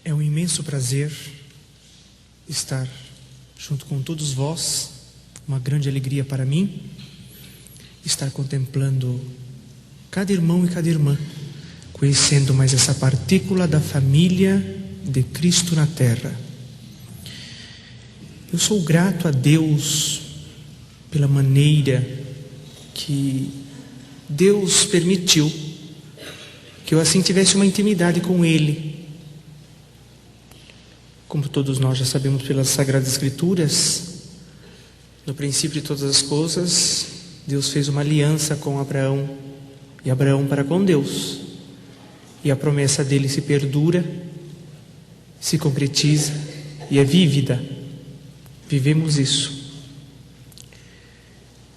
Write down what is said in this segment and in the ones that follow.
É um imenso prazer estar junto com todos vós, uma grande alegria para mim, estar contemplando cada irmão e cada irmã, conhecendo mais essa partícula da família de Cristo na Terra. Eu sou grato a Deus pela maneira que Deus permitiu que eu assim tivesse uma intimidade com Ele. Como todos nós já sabemos pelas Sagradas Escrituras, no princípio de todas as coisas, Deus fez uma aliança com Abraão, e Abraão para com Deus, e a promessa dele se perdura, se concretiza e é vívida. Vivemos isso.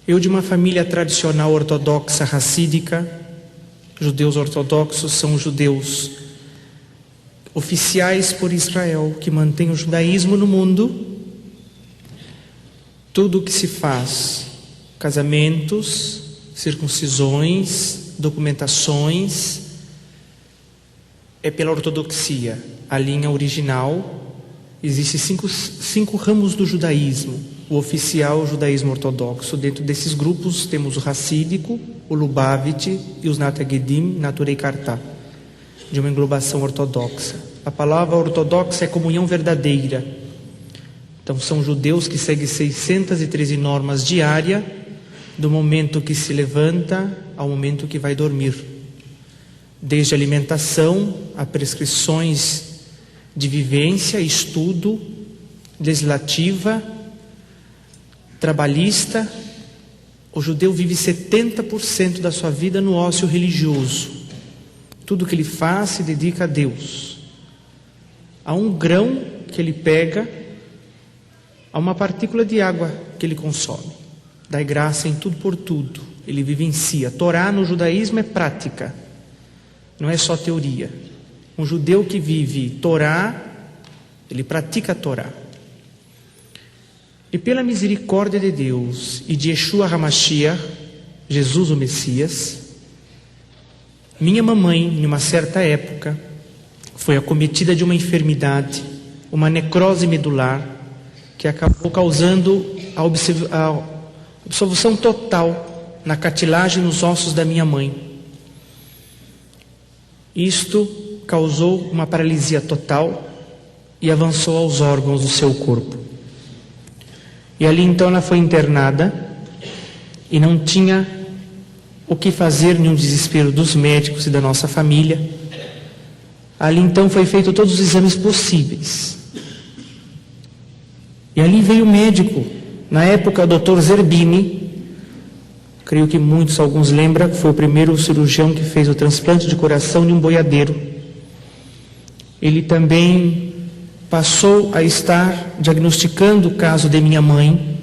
Eu, de uma família tradicional ortodoxa racídica, judeus ortodoxos são judeus oficiais por Israel, que mantém o judaísmo no mundo. Tudo o que se faz, casamentos, circuncisões, documentações, é pela ortodoxia, a linha original. Existem cinco ramos do judaísmo. O oficial, o judaísmo ortodoxo. Dentro desses grupos temos o racídico, o Lubavitch e os Natagedim, Naturei Kartá, de uma englobação ortodoxa. A palavra ortodoxa é comunhão verdadeira. Então são judeus que seguem 613 normas diárias, do momento que se levanta ao momento que vai dormir. Desde alimentação a prescrições de vivência, estudo, legislativa, trabalhista. O judeu vive 70% da sua vida no ócio religioso. Tudo que ele faz se dedica a Deus. Há um grão que ele pega, há uma partícula de água que ele consome. Dai graça em tudo por tudo. Ele vivencia. Torá no judaísmo é prática, não é só teoria. Um judeu que vive Torá, ele pratica a Torá. E pela misericórdia de Deus e de Yeshua HaMashiach, Jesus o Messias, minha mamãe, em uma certa época, foi acometida de uma enfermidade, uma necrose medular, que acabou causando a absolução total na cartilagem e nos ossos da minha mãe. Isto causou uma paralisia total e avançou aos órgãos do seu corpo. E ali então ela foi internada e não tinha o que fazer, nenhum desespero dos médicos e da nossa família. Ali então foi feito todos os exames possíveis. E ali veio o médico, na época o Dr. Zerbini, creio que alguns lembram, foi o primeiro cirurgião que fez o transplante de coração de um boiadeiro. Ele também passou a estar diagnosticando o caso de minha mãe,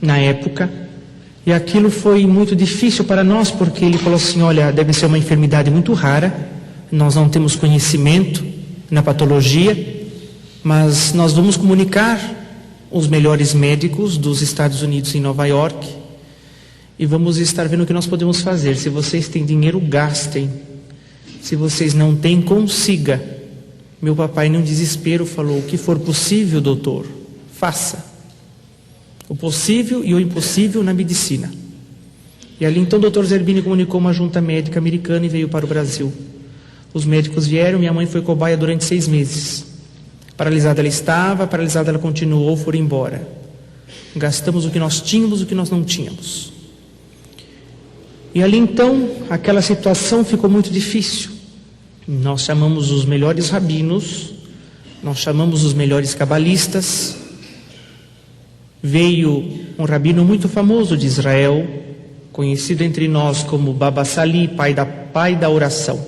na época, e aquilo foi muito difícil para nós, porque ele falou assim: olha, deve ser uma enfermidade muito rara, nós não temos conhecimento na patologia, mas nós vamos comunicar os melhores médicos dos Estados Unidos em Nova York, e vamos estar vendo o que nós podemos fazer. Se vocês têm dinheiro, gastem. Se vocês não têm, consiga. Meu papai, num desespero, falou: o que for possível, doutor, faça. O possível e o impossível na medicina. E ali então o Dr. Zerbini comunicou uma junta médica americana e veio para o Brasil. Os médicos vieram, minha mãe foi cobaia durante 6 meses. Paralisada ela estava, paralisada ela continuou, foram embora. Gastamos o que nós tínhamos, o que nós não tínhamos. E ali então, aquela situação ficou muito difícil. Nós chamamos os melhores rabinos, nós chamamos os melhores cabalistas. Veio um rabino muito famoso de Israel, conhecido entre nós como Baba Sali, pai da oração.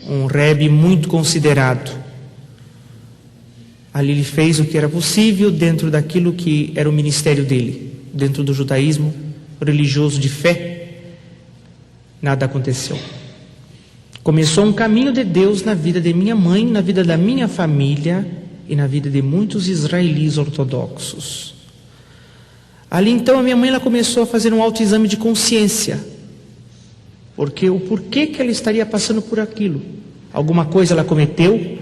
Um rebbe muito considerado. Ali ele fez o que era possível dentro daquilo que era o ministério dele, dentro do judaísmo religioso de fé. Nada aconteceu. Começou um caminho de Deus na vida de minha mãe, na vida da minha família e na vida de muitos israelis ortodoxos. Ali então a minha mãe ela começou a fazer um autoexame de consciência, porque o porquê que ela estaria passando por aquilo. Alguma coisa ela cometeu,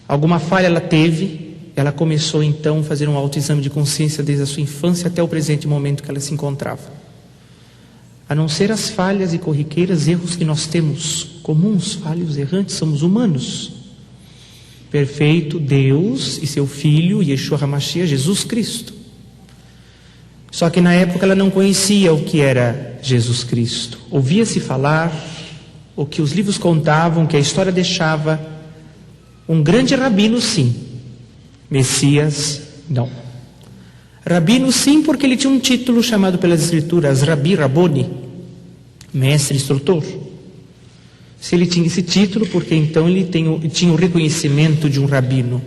Alguma falha ela teve, ela começou então a fazer um autoexame de consciência desde a sua infância até o presente momento que ela se encontrava. A não ser as falhas e corriqueiras, erros que nós temos, comuns, falhos, errantes, somos humanos. Perfeito Deus e seu Filho, Yeshua HaMashiach, Jesus Cristo. Só que na época ela não conhecia o que era Jesus Cristo. Ouvia-se falar, o que os livros contavam, que a história deixava, um grande rabino sim, Messias não. Rabino sim, porque ele tinha um título chamado pelas escrituras Rabi Raboni, mestre instrutor. Se ele tinha esse título, porque então ele tinha o reconhecimento de um rabino.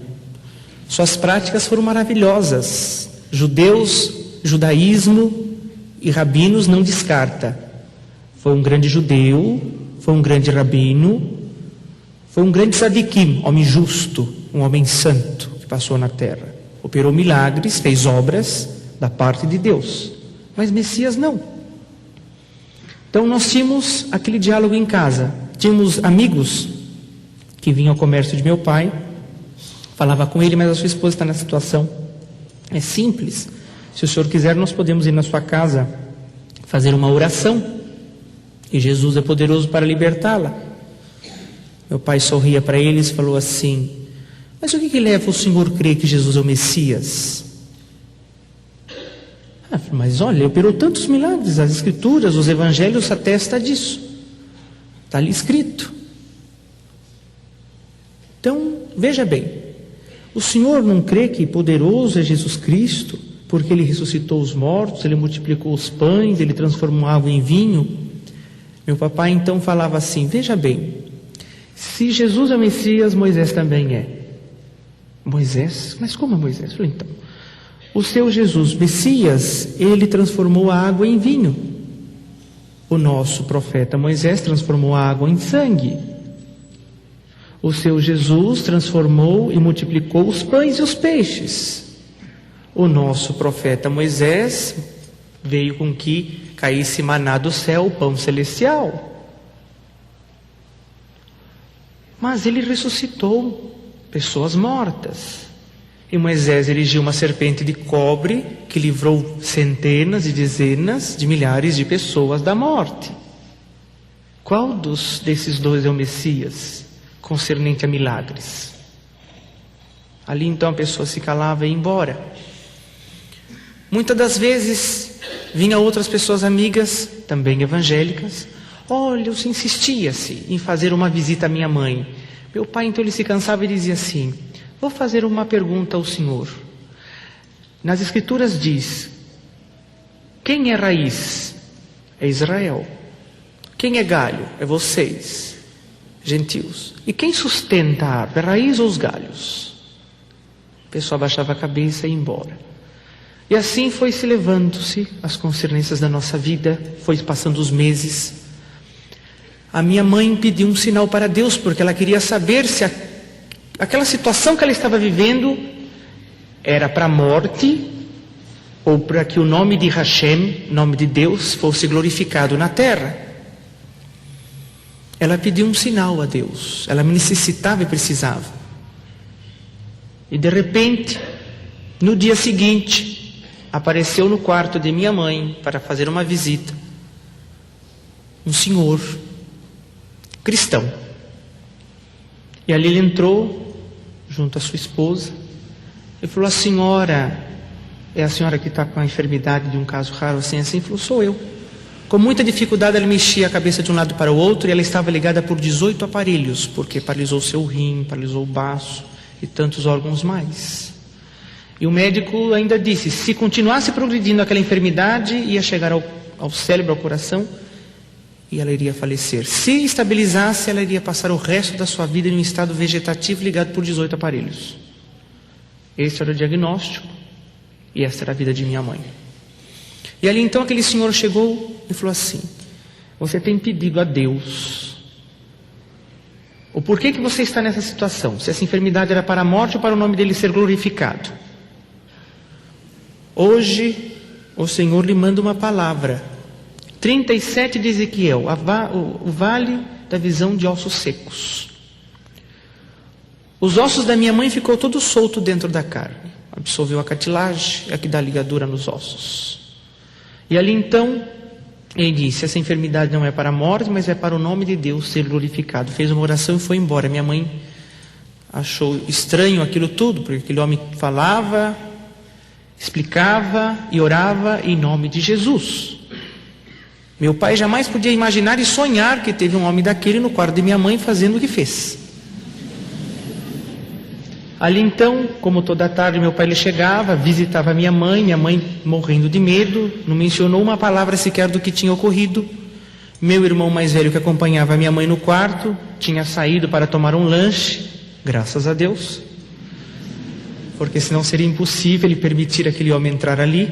Suas práticas foram maravilhosas. Judaísmo e rabinos não descarta. Foi um grande judeu, foi um grande rabino, foi um grande tzadikim, homem justo, um homem santo que passou na terra. Operou milagres, fez obras da parte de Deus. Mas Messias não. Então nós tínhamos aquele diálogo em casa. Tínhamos amigos que vinham ao comércio de meu pai, falava com ele, mas a sua esposa está na situação. É simples. Se o senhor quiser, nós podemos ir na sua casa fazer uma oração. E Jesus é poderoso para libertá-la. Meu pai sorria para eles e falou assim: mas o que leva o senhor a crer que Jesus é o Messias? Mas olha, operou tantos milagres, as escrituras, os evangelhos atestam disso. Está ali escrito. Então, veja bem, o senhor não crê que poderoso é Jesus Cristo, porque ele ressuscitou os mortos, ele multiplicou os pães, ele transformou água em vinho? Meu papai então falava assim: veja bem, se Jesus é o Messias, Moisés também é. Moisés? Mas como é Moisés? Eu falei, então, o seu Jesus, Messias, ele transformou a água em vinho. O nosso profeta Moisés transformou a água em sangue. O seu Jesus transformou e multiplicou os pães e os peixes. O nosso profeta Moisés veio com que caísse maná do céu, o pão celestial. Mas ele ressuscitou pessoas mortas. E Moisés erigiu uma serpente de cobre que livrou centenas e dezenas de milhares de pessoas da morte. Qual desses dois é o Messias concernente a milagres? Ali então a pessoa se calava e ia embora. Muitas das vezes vinham outras pessoas amigas, também evangélicas. Olha, se insistia-se em fazer uma visita à minha mãe. Meu pai então ele se cansava e dizia assim: vou fazer uma pergunta ao senhor. Nas escrituras diz: quem é raiz? É Israel. Quem é galho? É vocês, gentios. E quem sustenta a árvore? A raiz ou os galhos? A pessoa abaixava a cabeça e ia embora. E assim foi se levando-se as concernências da nossa vida, foi passando os meses. A minha mãe pediu um sinal para Deus, porque ela queria saber se aquela situação que ela estava vivendo era para a morte ou para que o nome de Hashem, nome de Deus, fosse glorificado na terra. Ela pediu um sinal a Deus, ela me necessitava e precisava. E de repente, no dia seguinte, apareceu no quarto de minha mãe para fazer uma visita um senhor cristão. E ali ele entrou junto à sua esposa e falou: a senhora é a senhora que está com a enfermidade de um caso raro assim? Assim, falou: sou eu. Com muita dificuldade ela mexia a cabeça de um lado para o outro e ela estava ligada por 18 aparelhos, porque paralisou seu rim, paralisou o baço e tantos órgãos mais. E o médico ainda disse: se continuasse progredindo aquela enfermidade, ia chegar ao cérebro, ao coração, e ela iria falecer. Se estabilizasse, ela iria passar o resto da sua vida em um estado vegetativo ligado por 18 aparelhos. Esse era o diagnóstico e essa era a vida de minha mãe. E ali então aquele senhor chegou e falou assim: você tem pedido a Deus o porquê que você está nessa situação, se essa enfermidade era para a morte ou para o nome dele ser glorificado. Hoje o Senhor lhe manda uma palavra. 37 de Ezequiel, o vale da visão de ossos secos. Os ossos da minha mãe ficou todo solto dentro da carne. Absorveu a cartilagem, a que dá ligadura nos ossos. E ali então, ele disse, essa enfermidade não é para a morte, mas é para o nome de Deus ser glorificado. Fez uma oração e foi embora. Minha mãe achou estranho aquilo tudo, porque aquele homem falava, explicava e orava em nome de Jesus. Meu pai jamais podia imaginar e sonhar que teve um homem daquele no quarto de minha mãe fazendo o que fez. Ali então, como toda tarde meu pai ele chegava, visitava minha mãe morrendo de medo, não mencionou uma palavra sequer do que tinha ocorrido. Meu irmão mais velho que acompanhava a minha mãe no quarto, tinha saído para tomar um lanche, graças a Deus, porque senão seria impossível ele permitir aquele homem entrar ali.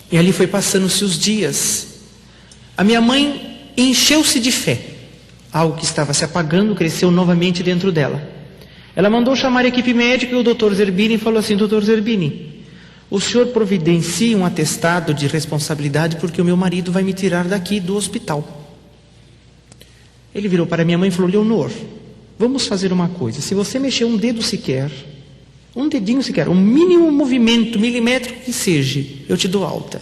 E ali foi passando-se os dias. A minha mãe encheu-se de fé, algo que estava se apagando, cresceu novamente dentro dela. Ela mandou chamar a equipe médica e o Dr. Zerbini falou assim, Dr. Zerbini, o senhor providencie um atestado de responsabilidade porque o meu marido vai me tirar daqui do hospital. Ele virou para minha mãe e falou, Leonor, vamos fazer uma coisa, se você mexer um dedo sequer, um dedinho sequer, um mínimo movimento milimétrico que seja, eu te dou alta.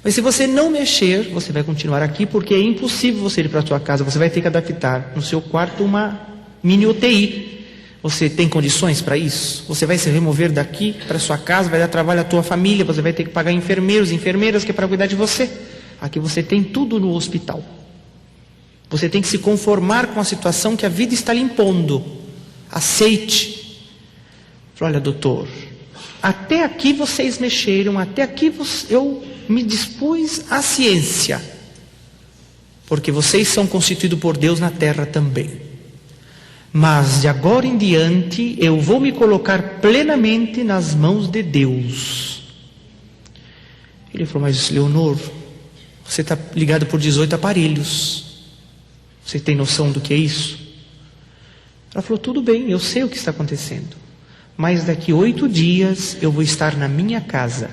Mas se você não mexer, você vai continuar aqui porque é impossível você ir para a sua casa, você vai ter que adaptar no seu quarto uma mini UTI. Você tem condições para isso? Você vai se remover daqui para sua casa, vai dar trabalho à tua família, você vai ter que pagar enfermeiros, enfermeiras que é para cuidar de você. Aqui você tem tudo no hospital. Você tem que se conformar com a situação que a vida está lhe impondo. Aceite. Falei, olha, doutor, até aqui vocês mexeram, até aqui eu me dispus à ciência, porque vocês são constituídos por Deus na terra também. Mas de agora em diante eu vou me colocar plenamente nas mãos de Deus. Ele falou, mas Leonor, você está ligado por 18 aparelhos. Você tem noção do que é isso? Ela falou, tudo bem, eu sei o que está acontecendo. Mas daqui 8 dias eu vou estar na minha casa.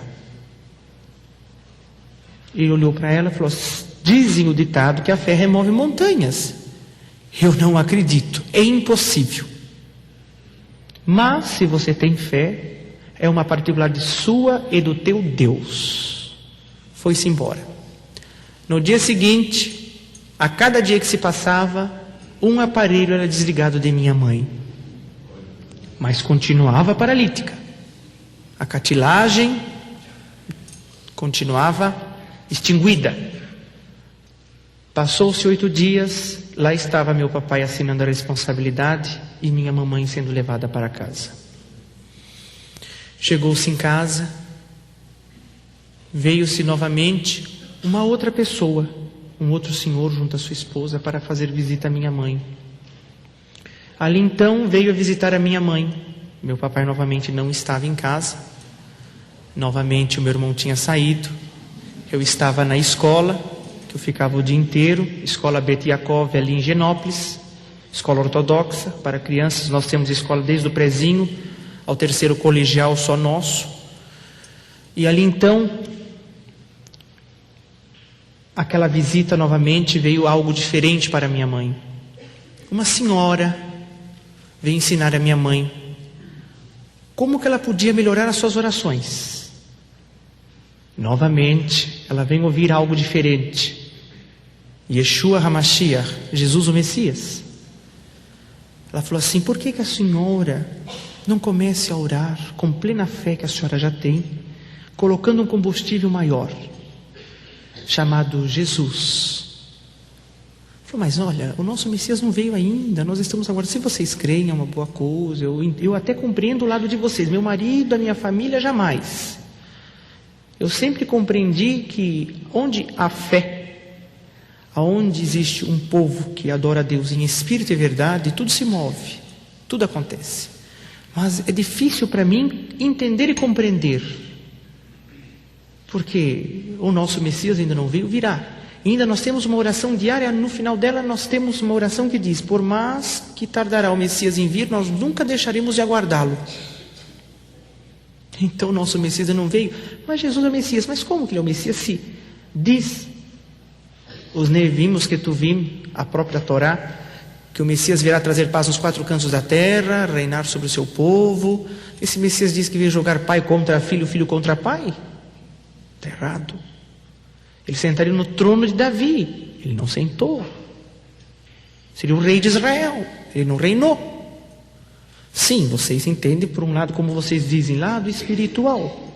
Ele olhou para ela e falou, dizem o ditado que a fé remove montanhas. Eu não acredito, é impossível. Mas se você tem fé, é uma particularidade sua e do teu Deus. Foi-se embora. No dia seguinte, a cada dia que se passava, um aparelho era desligado de minha mãe. Mas continuava paralítica. A cartilagem continuava extinguida. Passou-se 8 dias, lá estava meu papai assinando a responsabilidade e minha mamãe sendo levada para casa. Chegou-se em casa, veio-se novamente uma outra pessoa, um outro senhor junto à sua esposa para fazer visita à minha mãe. Ali então veio a visitar a minha mãe. Meu papai novamente não estava em casa. Novamente o meu irmão tinha saído. Eu estava na escola. Eu ficava o dia inteiro, escola Bet Yaakov ali em Genópolis, escola ortodoxa para crianças. Nós temos escola desde o prezinho ao 3º colegial só nosso. E ali então, aquela visita novamente veio algo diferente para minha mãe. Uma senhora veio ensinar a minha mãe como que ela podia melhorar as suas orações. Novamente, ela vem ouvir algo diferente. Yeshua HaMashiach, Jesus o Messias. Ela falou assim, por que a senhora não comece a orar com plena fé que a senhora já tem, colocando um combustível maior, chamado Jesus? Falou, mas olha, o nosso Messias não veio ainda, nós estamos agora, se vocês creem é uma boa coisa, eu até compreendo o lado de vocês, meu marido, a minha família, jamais. Eu sempre compreendi que onde há fé, aonde existe um povo que adora a Deus em espírito e verdade, tudo se move, tudo acontece. Mas é difícil para mim entender e compreender, porque o nosso Messias ainda não veio, virá. E ainda nós temos uma oração diária, no final dela nós temos uma oração que diz, por mais que tardará o Messias em vir, nós nunca deixaremos de aguardá-lo. Então o nosso Messias não veio, mas Jesus é o Messias. Mas como que ele é o Messias? Se diz os Nevim, os Ketuvim, a própria Torá, que o Messias virá trazer paz nos 4 cantos da terra, reinar sobre o seu povo. Esse Messias diz que veio jogar pai contra filho, filho contra pai. Está errado. Ele sentaria no trono de Davi. Ele não sentou. Seria o rei de Israel. Ele não reinou. Sim, vocês entendem, por um lado, como vocês dizem, lado espiritual.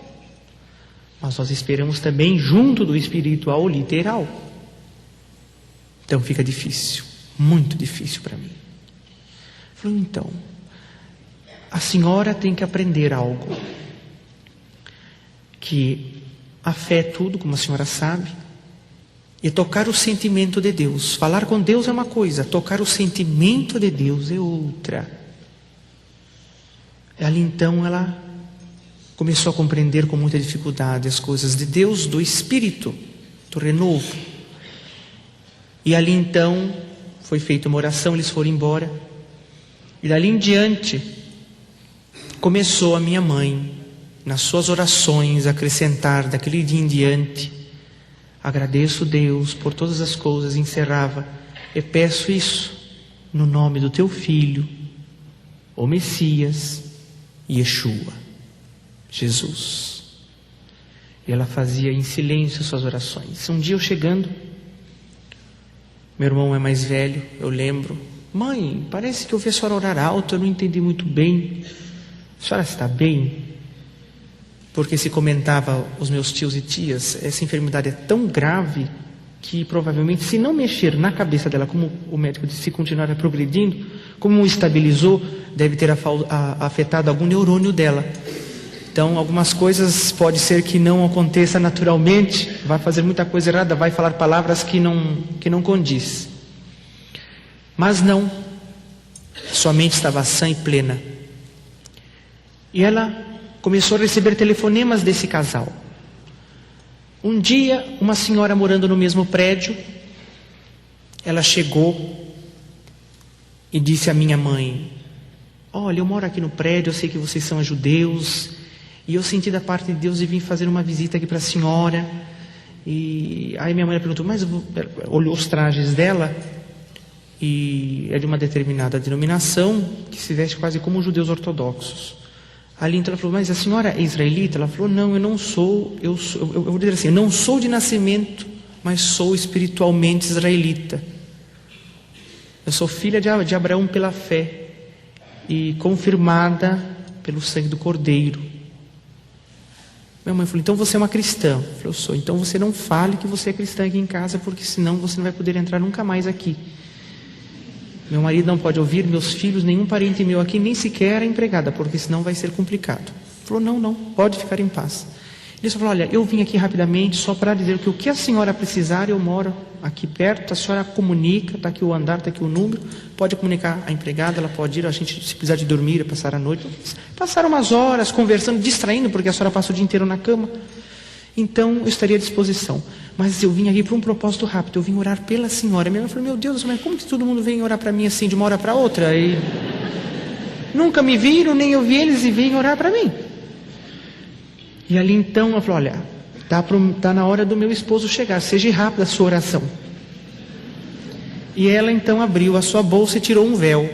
Mas nós esperamos também junto do espiritual literal. Então fica difícil, muito difícil para mim. Falei, então, a senhora tem que aprender algo. Que a fé é tudo, como a senhora sabe. E tocar o sentimento de Deus. Falar com Deus é uma coisa, tocar o sentimento de Deus é outra. Ali então ela começou a compreender com muita dificuldade as coisas de Deus, do Espírito, do renovo. E ali então foi feita uma oração, eles foram embora. E dali em diante começou a minha mãe, nas suas orações, a acrescentar daquele dia em diante: agradeço Deus por todas as coisas, encerrava, e peço isso no nome do teu filho, o Messias, Yeshua, Jesus. E ela fazia em silêncio suas orações. Um dia eu chegando, meu irmão é mais velho, eu lembro: mãe, parece que eu vi a senhora orar alto, eu não entendi muito bem. A senhora está bem? Porque se comentava os meus tios e tias, essa enfermidade é tão grave que provavelmente, se não mexer na cabeça dela, como o médico disse, se continuar progredindo, como estabilizou, deve ter afetado algum neurônio dela. Então, algumas coisas pode ser que não aconteça naturalmente, vai fazer muita coisa errada, vai falar palavras que não condiz. Mas não, sua mente estava sã e plena. E ela começou a receber telefonemas desse casal. Um dia, uma senhora morando no mesmo prédio, ela chegou e disse à minha mãe: olha, eu moro aqui no prédio, eu sei que vocês são judeus, e eu senti da parte de Deus de vir fazer uma visita aqui para a senhora. E aí minha mãe perguntou, mas olhou os trajes dela, e é de uma determinada denominação, que se veste quase como os judeus ortodoxos. Ali então ela falou, mas a senhora é israelita? Ela falou, não, eu não sou, eu vou dizer assim, eu não sou de nascimento, mas sou espiritualmente israelita. Eu sou filha de Abraão pela fé e confirmada pelo sangue do Cordeiro. Minha mãe falou, então você é uma cristã? Eu falei, eu sou. Então você não fale que você é cristã aqui em casa, porque senão você não vai poder entrar nunca mais aqui. Meu marido não pode ouvir, meus filhos, nenhum parente meu aqui, nem sequer a empregada, porque senão vai ser complicado. Ele falou, não, pode ficar em paz. Ele só falou, olha, eu vim aqui rapidamente só para dizer que o que a senhora precisar, eu moro aqui perto, a senhora comunica, está aqui o andar, está aqui o número, pode comunicar a empregada, ela pode ir, a gente, se precisar de dormir, passar a noite. Passaram umas horas conversando, distraindo, porque a senhora passa o dia inteiro na cama. Então, eu estaria à disposição. Mas eu vim aqui para um propósito rápido, eu vim orar pela senhora. Minha mãe falou, meu Deus, mas como que todo mundo vem orar para mim assim, de uma hora para outra? E nunca me viram, nem eu vi eles e vêm orar para mim. E ali então, ela falou, olha, está na hora do meu esposo chegar, seja rápida a sua oração. E ela então abriu a sua bolsa e tirou um véu.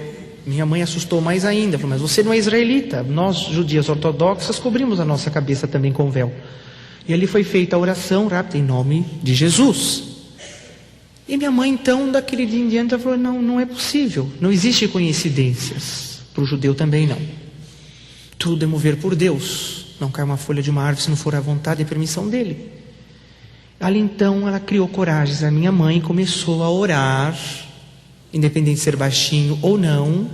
Minha mãe assustou mais ainda, falou, mas você não é israelita, nós judias ortodoxas cobrimos a nossa cabeça também com véu. E ali foi feita a oração rápida, em nome de Jesus. E minha mãe então, daquele dia em diante, ela falou, não é possível, não existe coincidências, para o judeu também não. Tudo é mover por Deus, não cai uma folha de uma árvore se não for a vontade e a permissão dele. Ali então ela criou coragem, a minha mãe começou a orar, independente de ser baixinho ou não,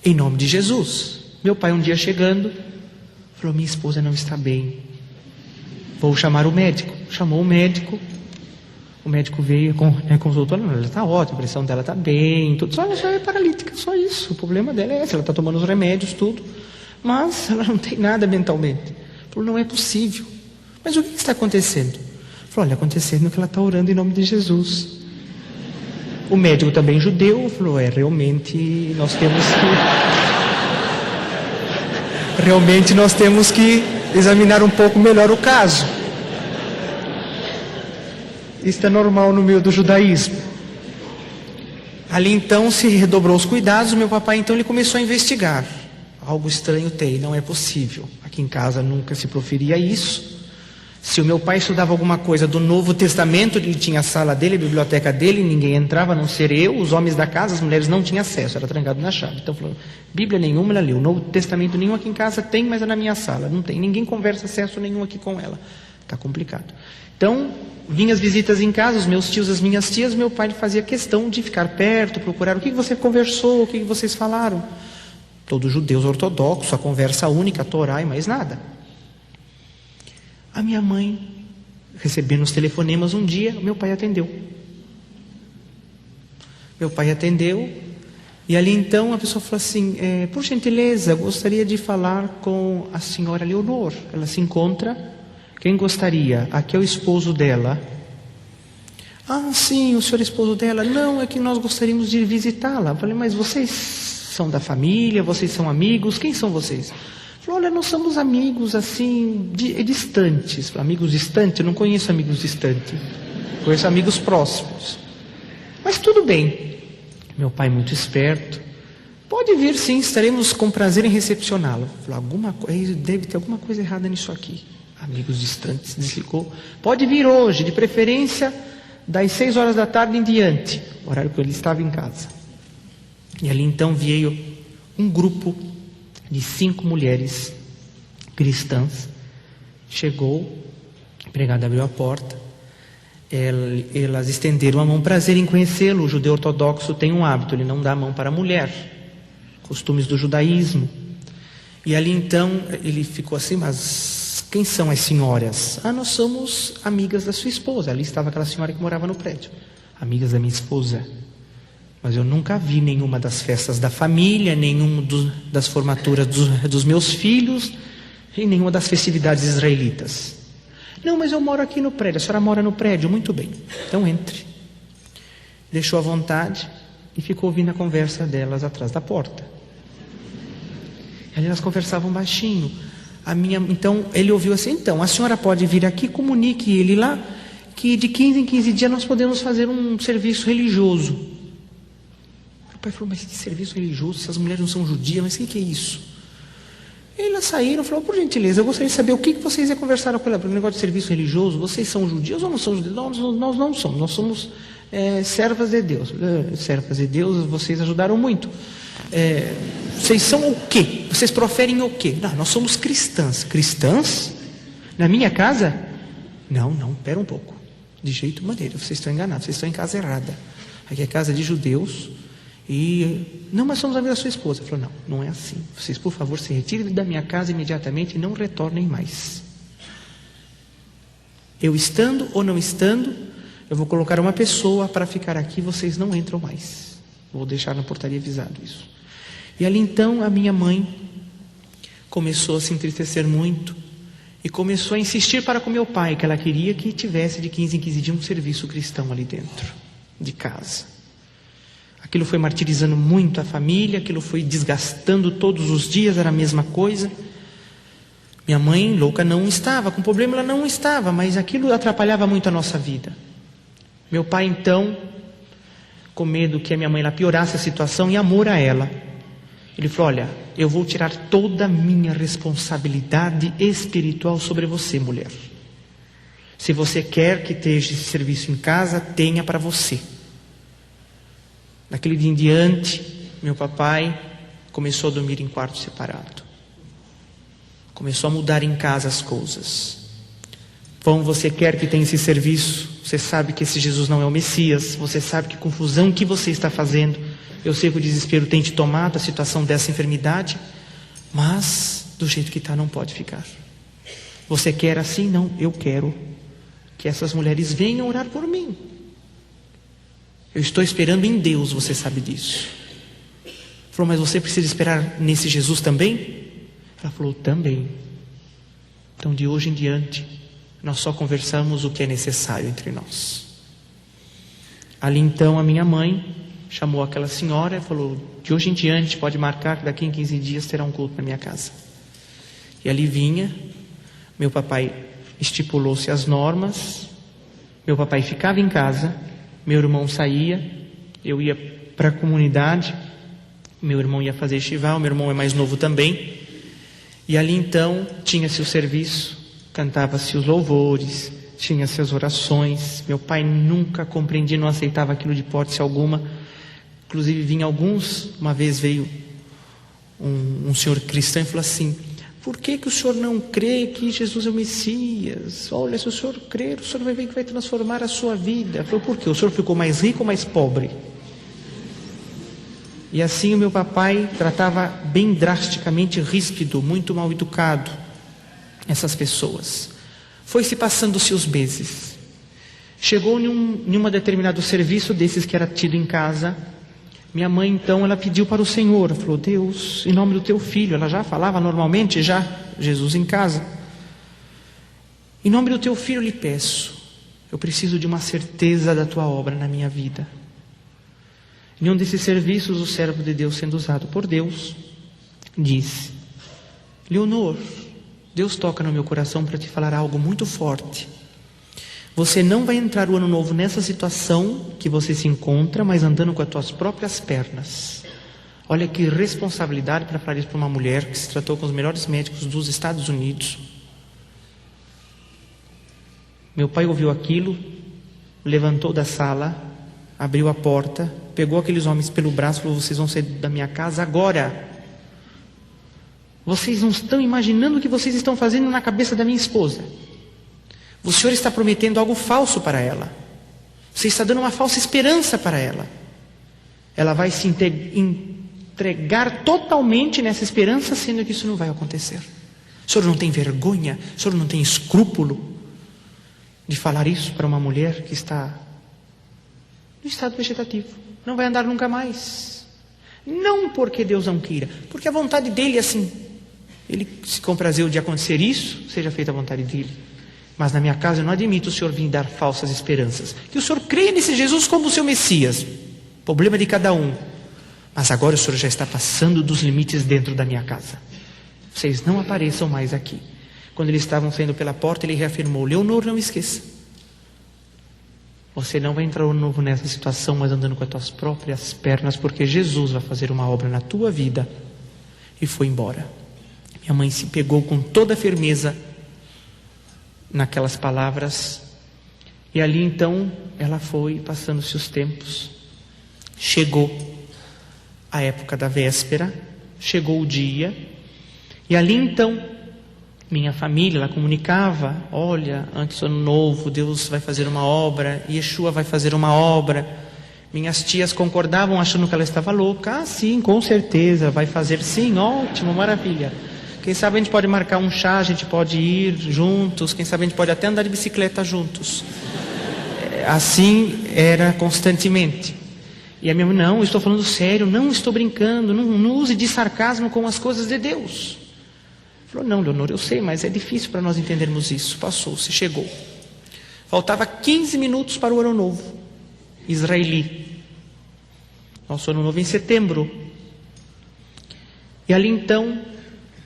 em nome de Jesus. Meu pai um dia chegando, falou, minha esposa não está bem, vou chamar o médico. Chamou o médico veio, consultou, ela está ótima, a pressão dela está bem, tudo, só ela já é paralítica, só isso, o problema dela é esse, ela está tomando os remédios, tudo, mas ela não tem nada mentalmente. Falou, não é possível. Mas o que está acontecendo? Falou, olha, acontecendo que ela está orando em nome de Jesus. O médico também judeu falou, realmente nós temos que examinar um pouco melhor o caso. Isso é normal no meio do judaísmo. Ali então se redobrou os cuidados. Meu papai então ele começou a investigar. Algo estranho tem, não é possível. Aqui em casa nunca se proferia isso. Se o meu pai estudava alguma coisa do Novo Testamento, ele tinha a sala dele, a biblioteca dele, ninguém entrava, a não ser eu, os homens da casa, as mulheres não tinham acesso, era trancado na chave. Então falou, Bíblia nenhuma ela leu, Novo Testamento nenhum aqui em casa tem, mas é na minha sala, não tem, ninguém conversa acesso nenhum aqui com ela. Está complicado. Então, vinham as visitas em casa, os meus tios, as minhas tias, meu pai fazia questão de ficar perto, procurar o que você conversou, o que vocês falaram. Todos judeus ortodoxos, a conversa única, a Torá e mais nada. A minha mãe, recebendo os telefonemas um dia, meu pai atendeu. Meu pai atendeu, e ali então a pessoa falou assim, por gentileza, gostaria de falar com a senhora Leonor. Ela se encontra, quem gostaria? Aqui é o esposo dela. Ah, sim, o senhor é esposo dela. Não, é que nós gostaríamos de visitá-la. Eu falei, mas vocês são da família, vocês são amigos, quem são vocês? Falou, olha, nós somos amigos assim, distantes. Amigos distantes? Eu não conheço amigos distantes. Conheço amigos próximos. Mas tudo bem. Meu pai muito esperto. Pode vir sim, estaremos com prazer em recepcioná-lo. Falou, deve ter alguma coisa errada nisso aqui. Amigos distantes, desligou. Pode vir hoje, de preferência, das 6 horas da tarde em diante. Horário que ele estava em casa. E ali então veio um grupo de 5 mulheres cristãs. Chegou, a empregada abriu a porta, elas estenderam a mão, prazer em conhecê-lo. O judeu ortodoxo tem um hábito, ele não dá a mão para a mulher, costumes do judaísmo. E ali então ele ficou assim, mas quem são as senhoras? Ah, nós somos amigas da sua esposa. Ali estava aquela senhora que morava no prédio, amigas da minha esposa. Mas eu nunca vi nenhuma das festas da família, nenhuma das formaturas dos meus filhos, e nenhuma das festividades israelitas. Não, mas eu moro aqui no prédio. A senhora mora no prédio? Muito bem. Então entre. Deixou à vontade e ficou ouvindo a conversa delas atrás da porta. Elas conversavam baixinho. Então ele ouviu assim, então, a senhora pode vir aqui, comunique ele lá, que de 15 em 15 dias nós podemos fazer um serviço religioso. O pai falou, mas que serviço religioso? Essas mulheres não são judias, mas o que é isso? Elas saíram e falaram, por gentileza, eu gostaria de saber o que vocês conversaram com ela. Para o negócio de serviço religioso, vocês são judios ou não são judios? Nós não somos, nós somos servas de Deus. Servas de Deus, vocês ajudaram muito. Vocês são o quê? Vocês proferem o quê? Não, nós somos cristãs. Cristãs? Na minha casa? Não, pera um pouco. De jeito maneira, vocês estão enganados, vocês estão em casa errada. Aqui é casa de judeus. Não, mas somos amigos da sua esposa. Ele falou, não é assim. Vocês, por favor, se retirem da minha casa imediatamente e não retornem mais. Eu estando ou não estando, eu vou colocar uma pessoa para ficar aqui, vocês não entram mais. Vou deixar na portaria avisado isso. E ali então a minha mãe começou a se entristecer muito e começou a insistir para com meu pai, que ela queria que tivesse de 15 em 15 dias um serviço cristão ali dentro de casa. Aquilo foi martirizando muito a família, aquilo foi desgastando todos os dias, era a mesma coisa. Minha mãe, louca, não estava, com problema ela não estava, mas aquilo atrapalhava muito a nossa vida. Meu pai, então, com medo que a minha mãe lá piorasse a situação, e amor a ela, ele falou, olha, eu vou tirar toda a minha responsabilidade espiritual sobre você, mulher. Se você quer que esteja esse serviço em casa, tenha para você. Daquele dia em diante, meu papai começou a dormir em quarto separado. Começou a mudar em casa as coisas. Bom, você quer que tenha esse serviço? Você sabe que esse Jesus não é o Messias. Você sabe que confusão que você está fazendo. Eu sei que o desespero tem te tomado, a situação dessa enfermidade. Mas, do jeito que está, não pode ficar. Você quer assim? Não, eu quero que essas mulheres venham orar por mim. Eu estou esperando em Deus, você sabe disso. Falou, mas você precisa esperar nesse Jesus também? Ela falou, também. Então de hoje em diante, nós só conversamos o que é necessário entre nós. Ali então a minha mãe chamou aquela senhora e falou, de hoje em diante pode marcar que daqui em 15 dias terá um culto na minha casa. E ali vinha, meu papai estipulou-se as normas, meu papai ficava em casa, meu irmão saía, eu ia para a comunidade. Meu irmão ia fazer Shiva, meu irmão é mais novo também. E ali então tinha-se o serviço, cantava-se os louvores, tinha-se as orações. Meu pai nunca compreendia, não aceitava aquilo de hipótese alguma. Inclusive vinha uma vez veio um senhor cristão e falou assim: por que o senhor não crê que Jesus é o Messias? Olha, se o senhor crer, o senhor vai ver que vai transformar a sua vida. Eu falei: por quê? O senhor ficou mais rico ou mais pobre? E assim o meu papai tratava bem drasticamente, ríspido, muito mal educado essas pessoas. Foi-se passando-se os meses. Chegou em um determinado serviço desses que era tido em casa. Minha mãe então, ela pediu para o Senhor, falou: Deus, em nome do teu filho, ela já falava normalmente, Jesus em casa. Em nome do teu filho lhe peço, eu preciso de uma certeza da tua obra na minha vida. Em um desses serviços, o servo de Deus, sendo usado por Deus, disse: Leonor, Deus toca no meu coração para te falar algo muito forte. Você não vai entrar o ano novo nessa situação que você se encontra, mas andando com as tuas próprias pernas. Olha que responsabilidade para falar isso para uma mulher que se tratou com os melhores médicos dos Estados Unidos. Meu pai ouviu aquilo, levantou da sala, abriu a porta, pegou aqueles homens pelo braço e falou: vocês vão sair da minha casa agora. Vocês não estão imaginando o que vocês estão fazendo na cabeça da minha esposa. O Senhor está prometendo algo falso para ela. Você está dando uma falsa esperança para ela. Ela vai se entregar totalmente nessa esperança, sendo que isso não vai acontecer. O Senhor não tem vergonha? O Senhor não tem escrúpulo de falar isso para uma mulher que está no estado vegetativo? Não vai andar nunca mais. Não porque Deus não queira, porque a vontade dele é assim. Ele se comprazeu de acontecer isso, seja feita a vontade dele. Mas na minha casa eu não admito o Senhor vir dar falsas esperanças. Que o Senhor creia nesse Jesus como o seu Messias. Problema de cada um. Mas agora o Senhor já está passando dos limites dentro da minha casa. Vocês não apareçam mais aqui. Quando eles estavam saindo pela porta, ele reafirmou: Leonor, não esqueça. Você não vai entrar de novo nessa situação, mas andando com as tuas próprias pernas, porque Jesus vai fazer uma obra na tua vida. E foi embora. Minha mãe se pegou com toda a firmeza naquelas palavras. E ali então, ela foi passando-se os tempos. Chegou a época da véspera, chegou o dia. E ali então, minha família, ela comunicava: olha, antes do ano novo, Deus vai fazer uma obra, Yeshua vai fazer uma obra. Minhas tias concordavam, achando que ela estava louca. Ah, sim, com certeza, vai fazer sim, ótimo, maravilha. Quem sabe a gente pode marcar um chá, a gente pode ir juntos, quem sabe a gente pode até andar de bicicleta juntos. Assim era constantemente. E a minha mãe: não, eu estou falando sério, não estou brincando, não use de sarcasmo com as coisas de Deus. Falou: não, Leonor, eu sei, mas é difícil para nós entendermos isso. Passou-se, chegou. Faltava 15 minutos para o ano novo israeli. Nosso ano novo em setembro. E ali então,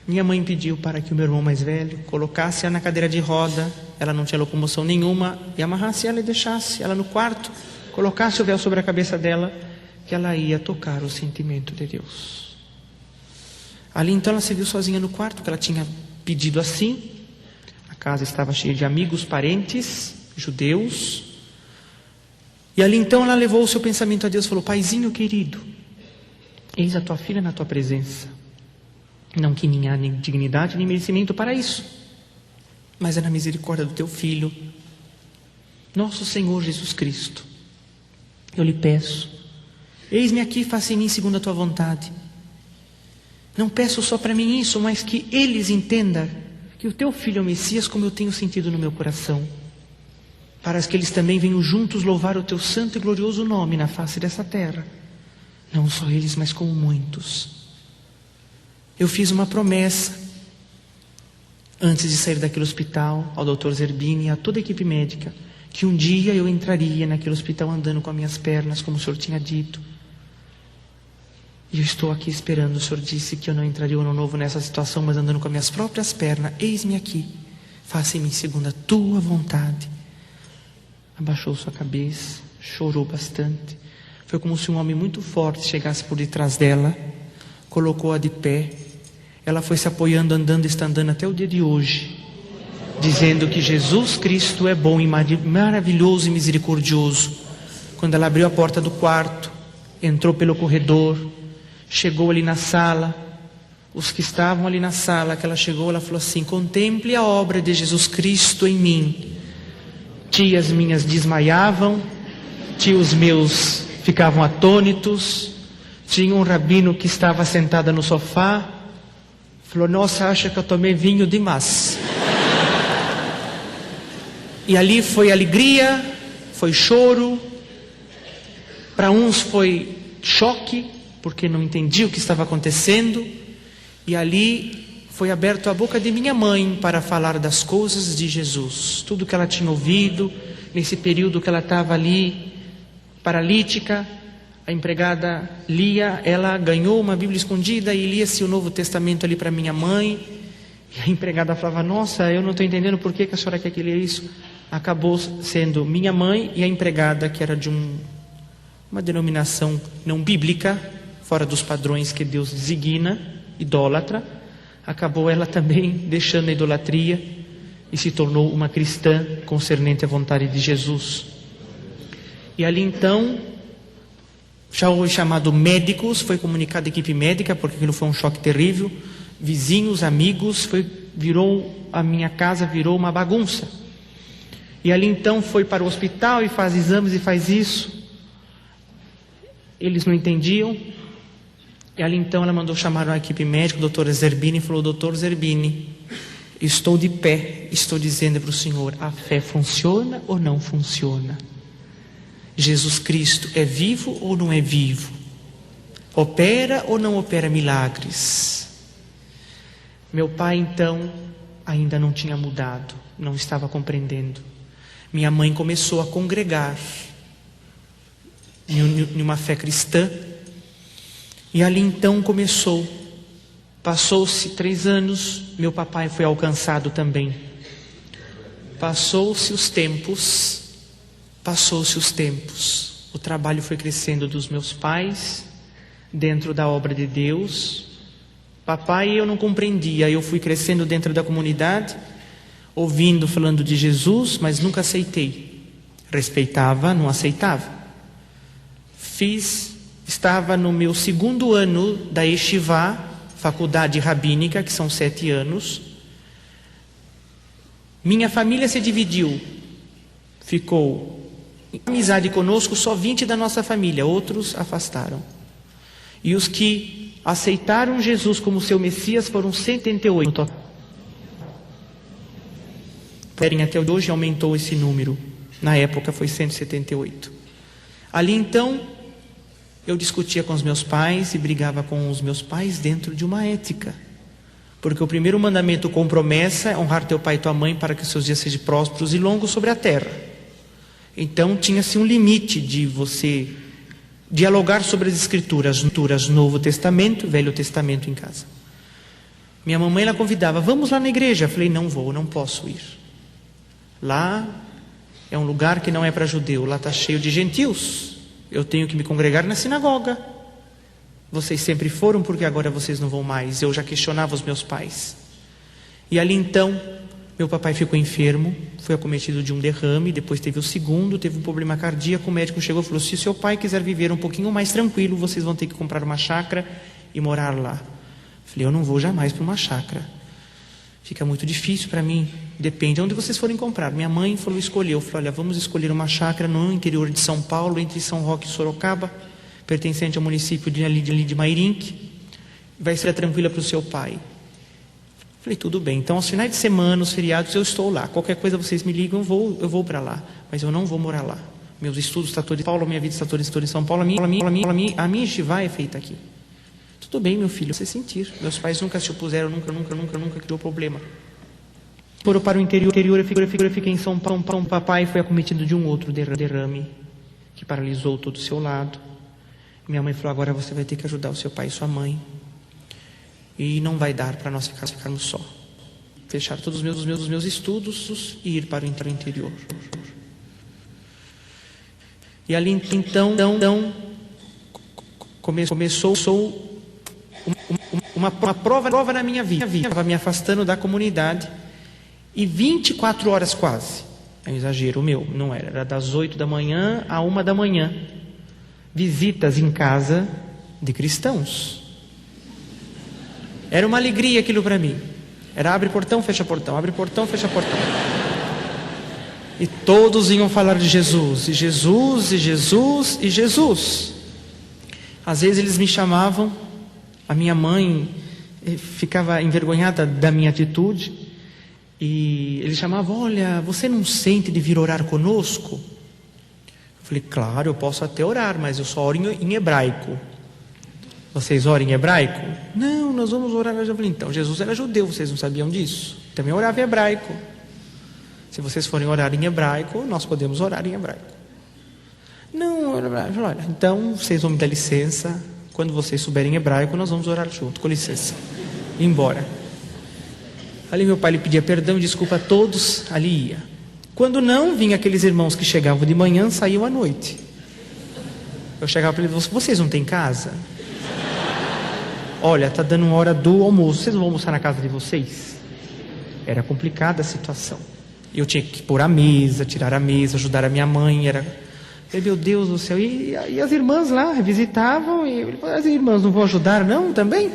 minha mãe pediu para que o meu irmão mais velho colocasse ela na cadeira de roda. Ela não tinha locomoção nenhuma. E amarrasse ela e deixasse ela no quarto. Colocasse o véu sobre a cabeça dela, que ela ia tocar o sentimento de Deus. Ali então ela se viu sozinha no quarto, que ela tinha pedido assim. A casa estava cheia de amigos, parentes, judeus. E ali então ela levou o seu pensamento a Deus e falou: Paizinho querido, eis a tua filha na tua presença. Não que nem há nem dignidade nem merecimento para isso, mas é na misericórdia do teu Filho, nosso Senhor Jesus Cristo. Eu lhe peço, eis-me aqui, faça em mim segundo a tua vontade. Não peço só para mim isso, mas que eles entendam que o teu Filho é o Messias, como eu tenho sentido no meu coração, para que eles também venham juntos louvar o teu santo e glorioso nome na face dessa terra. Não só eles, mas como muitos. Eu fiz uma promessa antes de sair daquele hospital ao Dr. Zerbini e a toda a equipe médica, que um dia eu entraria naquele hospital andando com as minhas pernas, como o Senhor tinha dito. E eu estou aqui esperando. O Senhor disse que eu não entraria o ano novo nessa situação, mas andando com as minhas próprias pernas. Eis-me aqui, faça em mim segundo a tua vontade. Abaixou sua cabeça, chorou bastante. Foi como se um homem muito forte chegasse por detrás dela, colocou-a de pé. Ela foi se apoiando, andando, está andando até o dia de hoje, dizendo que Jesus Cristo é bom e maravilhoso e misericordioso. Quando ela abriu a porta do quarto, entrou pelo corredor, chegou ali na sala, os que estavam ali na sala, que ela chegou, ela falou assim: contemple a obra de Jesus Cristo em mim. Tias minhas desmaiavam, tios meus ficavam atônitos, tinha um rabino que estava sentada no sofá, falou: nossa, acha que eu tomei vinho demais. E ali foi alegria, foi choro, para uns foi choque, porque não entendia o que estava acontecendo, e ali foi aberto a boca de minha mãe para falar das coisas de Jesus, tudo que ela tinha ouvido, nesse período que ela estava ali, paralítica. A empregada lia, ela ganhou uma Bíblia escondida e lia-se o Novo Testamento ali para minha mãe, e a empregada falava: nossa, eu não estou entendendo por que a senhora quer que leia isso. Acabou sendo minha mãe e a empregada, que era de uma denominação não bíblica, fora dos padrões que Deus designa, idólatra, acabou ela também deixando a idolatria e se tornou uma cristã concernente à vontade de Jesus. E ali então, já foi chamado médicos, foi comunicada a equipe médica, porque aquilo foi um choque terrível, vizinhos, amigos, a minha casa virou uma bagunça. E ali então foi para o hospital e faz exames e faz isso. Eles não entendiam. E ali então ela mandou chamar a equipe médica, o doutor Zerbini, e falou: doutor Zerbini, estou de pé, estou dizendo para o senhor, a fé funciona ou não funciona? Jesus Cristo é vivo ou não é vivo? Opera ou não opera milagres? Meu pai então ainda não tinha mudado, não estava compreendendo. Minha mãe começou a congregar em uma fé cristã, e ali então começou. Passou-se 3 anos, meu papai foi alcançado também. Passou-se os tempos, o trabalho foi crescendo dos meus pais, dentro da obra de Deus. Papai, eu não compreendia, eu fui crescendo dentro da comunidade, ouvindo, falando de Jesus, mas nunca aceitei. Respeitava, não aceitava. Estava no meu 2º ano da Yeshivá, faculdade rabínica, que são 7 anos. Minha família se dividiu. Ficou em amizade conosco só 20 da nossa família, outros afastaram. E os que aceitaram Jesus como seu Messias foram 78. Até hoje aumentou esse número. Na época foi 178. Ali então, eu discutia com os meus pais e brigava com os meus pais dentro de uma ética. Porque o primeiro mandamento com promessa é honrar teu pai e tua mãe para que os seus dias sejam prósperos e longos sobre a terra. Então tinha-se um limite de você dialogar sobre as escrituras, Novo Testamento, Velho Testamento em casa. Minha mamãe ela convidava: vamos lá na igreja. Eu falei: não vou, não posso ir. Lá é um lugar que não é para judeu, lá está cheio de gentios. Eu tenho que me congregar na sinagoga. Vocês sempre foram, porque agora vocês não vão mais. Eu já questionava os meus pais. E ali então, meu papai ficou enfermo, foi acometido de um derrame, depois teve o segundo, teve um problema cardíaco. O médico chegou e falou: se seu pai quiser viver um pouquinho mais tranquilo, vocês vão ter que comprar uma chácara e morar lá. Falei: eu não vou jamais para uma chácara. Fica muito difícil para mim. Depende de onde vocês forem comprar. Minha mãe falou: escolheu. Eu falei: olha, vamos escolher uma chácara no interior de São Paulo, entre São Roque e Sorocaba, pertencente ao município de Mairinque. Vai ser tranquila para o seu pai. Falei: tudo bem. Então, aos finais de semana, os feriados, eu estou lá. Qualquer coisa vocês me ligam, eu vou para lá. Mas eu não vou morar lá. Meus estudos estão todos em São Paulo, minha vida está toda em São Paulo. A minha yeshivá é feita aqui. Tudo bem, meu filho, você sentir. Meus pais nunca se opuseram, nunca criou problema. Foram para o interior, eu fiquei em São Paulo. O papai foi acometido de um outro derrame, que paralisou todo o seu lado. Minha mãe falou: agora você vai ter que ajudar o seu pai e sua mãe. E não vai dar para nós ficarmos só. Fechar todos os meus estudos e ir para o interior. E ali então, começou uma prova na minha vida. Estava me afastando da comunidade e 24 horas quase, é um exagero meu, não era das 8 da manhã à 1 da manhã, visitas em casa de cristãos. Era uma alegria aquilo para mim. Era abre portão, fecha portão, abre portão, fecha portão. E todos iam falar de Jesus, e Jesus, e Jesus, e Jesus. Às vezes eles me chamavam, a minha mãe ficava envergonhada da minha atitude, e eles chamavam, olha, você não sente de vir orar conosco? Eu falei, claro, eu posso até orar, mas eu só oro em hebraico. Vocês oram em hebraico? Não, nós vamos orar. Eu falei, então, Jesus era judeu, vocês não sabiam disso? Também orava em hebraico. Se vocês forem orar em hebraico, nós podemos orar em hebraico. Não, olha, então vocês vão me dar licença. Quando vocês souberem hebraico, nós vamos orar junto, com licença. E embora. Ali meu pai lhe pedia perdão e desculpa a todos, ali ia. Quando não, vinha aqueles irmãos que chegavam de manhã, saíam à noite. Eu chegava para eles, vocês não têm casa? Olha, está dando uma hora do almoço, vocês não vão almoçar na casa de vocês? Era complicada a situação. Eu tinha que pôr a mesa, tirar a mesa, ajudar a minha mãe. Meu Deus do céu. E as irmãs lá visitavam. E as irmãs não vão ajudar, não? Também?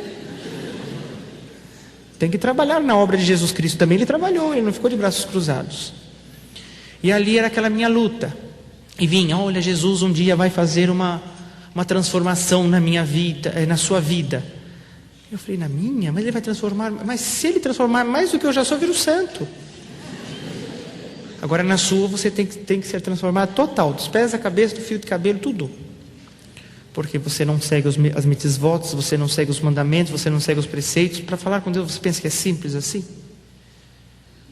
Tem que trabalhar na obra de Jesus Cristo. Também ele trabalhou, ele não ficou de braços cruzados. E ali era aquela minha luta. E vinha, olha, Jesus um dia vai fazer uma transformação na minha vida, na sua vida. Eu falei, na minha? Mas ele vai transformar. Mas se ele transformar mais do que eu já sou, viro santo. Agora na sua você tem que ser transformado total, dos pés à cabeça, do fio de cabelo, tudo. Porque você não segue as mitzvot, você não segue os mandamentos, você não segue os preceitos. Para falar com Deus, você pensa que é simples assim?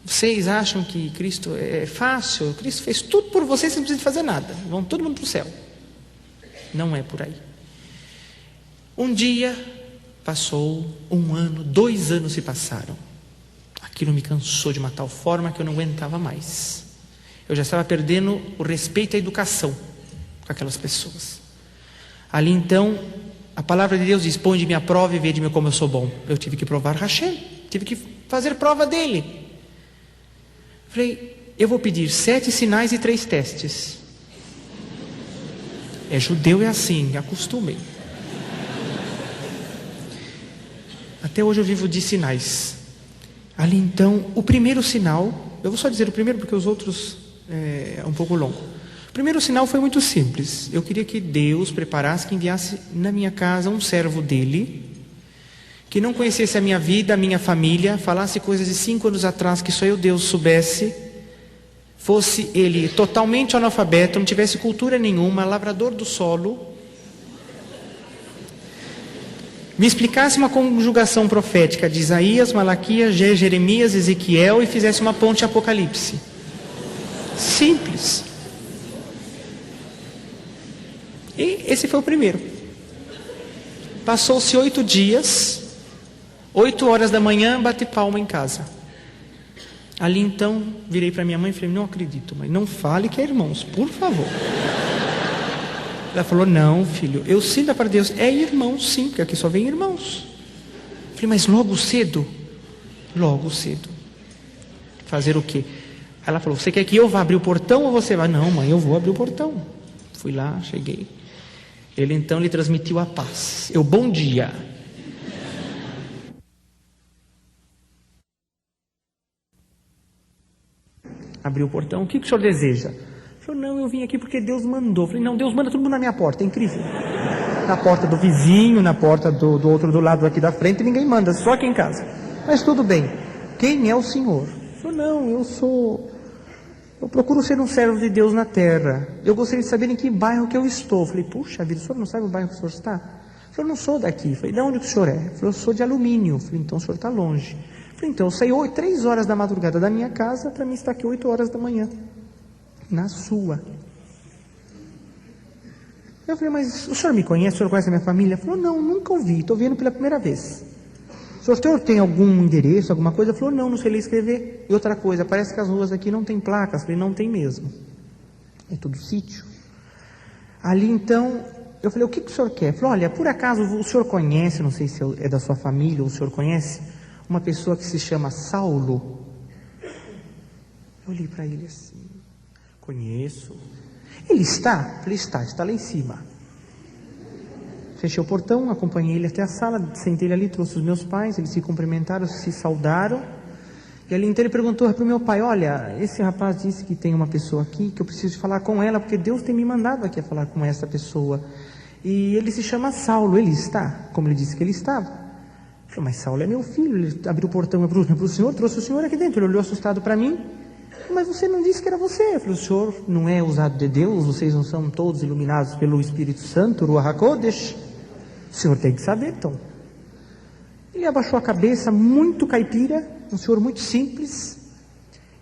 Vocês acham que Cristo é fácil? Cristo fez tudo por vocês, você não precisa fazer nada. Vão todo mundo para o céu. Não é por aí. Um dia passou, 1 ano, 2 anos se passaram. Aquilo me cansou de uma tal forma que eu não aguentava mais. Eu já estava perdendo o respeito à educação com aquelas pessoas. Ali então, a palavra de Deus diz, põe de minha prova e vede-me como eu sou bom. Eu tive que provar Hashem, tive que fazer prova dele. Falei, eu vou pedir 7 sinais e 3 testes. É judeu, é assim, acostumem. Até hoje eu vivo de sinais. Ali então, o primeiro sinal, eu vou só dizer o primeiro porque os outros é um pouco longo. O primeiro sinal foi muito simples. Eu queria que Deus preparasse, que enviasse na minha casa um servo dele, que não conhecesse a minha vida, a minha família, falasse coisas de 5 anos atrás que só eu, Deus, soubesse, fosse ele totalmente analfabeto, não tivesse cultura nenhuma, lavrador do solo, me explicasse uma conjugação profética de Isaías, Malaquias, Jeremias, Ezequiel e fizesse uma ponte Apocalipse. Simples. E esse foi o primeiro. Passou-se 8 dias, 8 horas da manhã, bati palma em casa. Ali então, virei para minha mãe e falei, não acredito, mãe, não fale que é irmãos, por favor. Ela falou, não filho, eu sinto para Deus, é irmão sim, porque aqui só vem irmãos. Eu falei, mas logo cedo? Logo cedo. Fazer o quê? Ela falou, você quer que eu vá abrir o portão ou você vai? Não mãe, eu vou abrir o portão. Fui lá, cheguei. Ele então lhe transmitiu a paz. Eu, bom dia. Abriu o portão, o que o senhor deseja? Falei, não, eu vim aqui porque Deus mandou. Falei, não, Deus manda todo mundo na minha porta, é incrível. Na porta do vizinho, na porta do outro do lado aqui da frente, ninguém manda, só aqui em casa. Mas tudo bem, quem é o senhor? Falei, não, eu procuro ser um servo de Deus na terra. Eu gostaria de saber em que bairro que eu estou. Falei, puxa vida, o senhor não sabe o bairro que o senhor está? Falei, eu não sou daqui. Falei, de onde que o senhor é? Falei, eu sou de Alumínio. Falei, então o senhor está longe. Falei, então eu saí 3 horas da madrugada da minha casa para mim estar aqui 8 horas da manhã. Na sua. Eu falei, mas o senhor me conhece? O senhor conhece a minha família? Ele falou, não, nunca ouvi, estou vendo pela primeira vez. O senhor tem algum endereço, alguma coisa? Ele falou, não sei ler e escrever. E outra coisa, parece que as ruas aqui não tem placas. Eu falei, não tem mesmo. É tudo sítio. Ali então, Eu falei, o que o senhor quer? Ele falou, olha, por acaso o senhor conhece, não sei se é da sua família ou o senhor conhece, uma pessoa que se chama Saulo? Eu olhei para ele assim, conheço. Ele está? Eu falei, está lá em cima. Fechei o portão, acompanhei ele até a sala, sentei ele ali, trouxe os meus pais, eles se cumprimentaram, se saudaram. E ali então ele perguntou para o meu pai, olha, esse rapaz disse que tem uma pessoa aqui, que eu preciso falar com ela, porque Deus tem me mandado aqui a falar com essa pessoa. E ele se chama Saulo, ele está? Como ele disse que ele estava. Eu falei, mas Saulo é meu filho, ele abriu o portão para o senhor, trouxe o senhor aqui dentro. Ele olhou assustado para mim, mas você não disse que era você. Eu falei, o senhor não é usado de Deus, vocês não são todos iluminados pelo Espírito Santo, Ruach HaKodesh? O senhor tem que saber, então. Ele abaixou a cabeça, muito caipira, um senhor muito simples.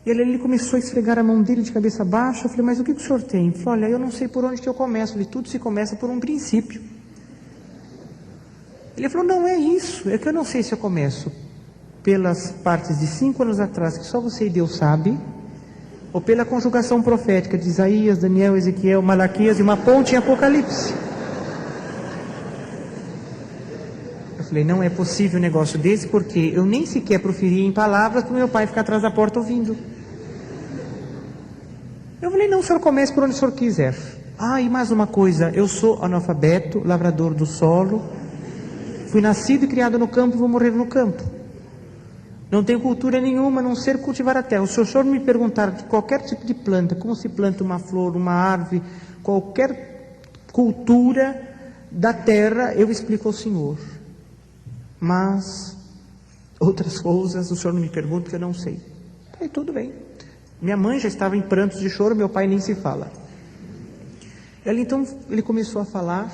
E ele começou a esfregar a mão dele de cabeça baixa. Eu falei, mas o que o senhor tem? Ele falou, olha, eu não sei por onde que eu começo. Eu falei, tudo se começa por um princípio. Ele falou, não é isso, é que eu não sei se eu começo pelas partes de 5 anos atrás, que só você e Deus sabe, ou pela conjugação profética de Isaías, Daniel, Ezequiel, Malaquias e uma ponte em Apocalipse. Eu falei, não é possível um negócio desse, porque eu nem sequer proferi em palavras para o meu pai ficar atrás da porta ouvindo. Eu falei, não, o senhor comece por onde o senhor quiser. Ah, e mais uma coisa, eu sou analfabeto, lavrador do solo, fui nascido e criado no campo e vou morrer no campo. Não tenho cultura nenhuma, a não ser cultivar a terra. Se o senhor me perguntar de qualquer tipo de planta, como se planta uma flor, uma árvore, qualquer cultura da terra, eu explico ao senhor. Mas outras coisas o senhor não me pergunta, porque eu não sei. Aí tudo bem. Minha mãe já estava em prantos de choro, meu pai nem se fala. Então ele começou a falar.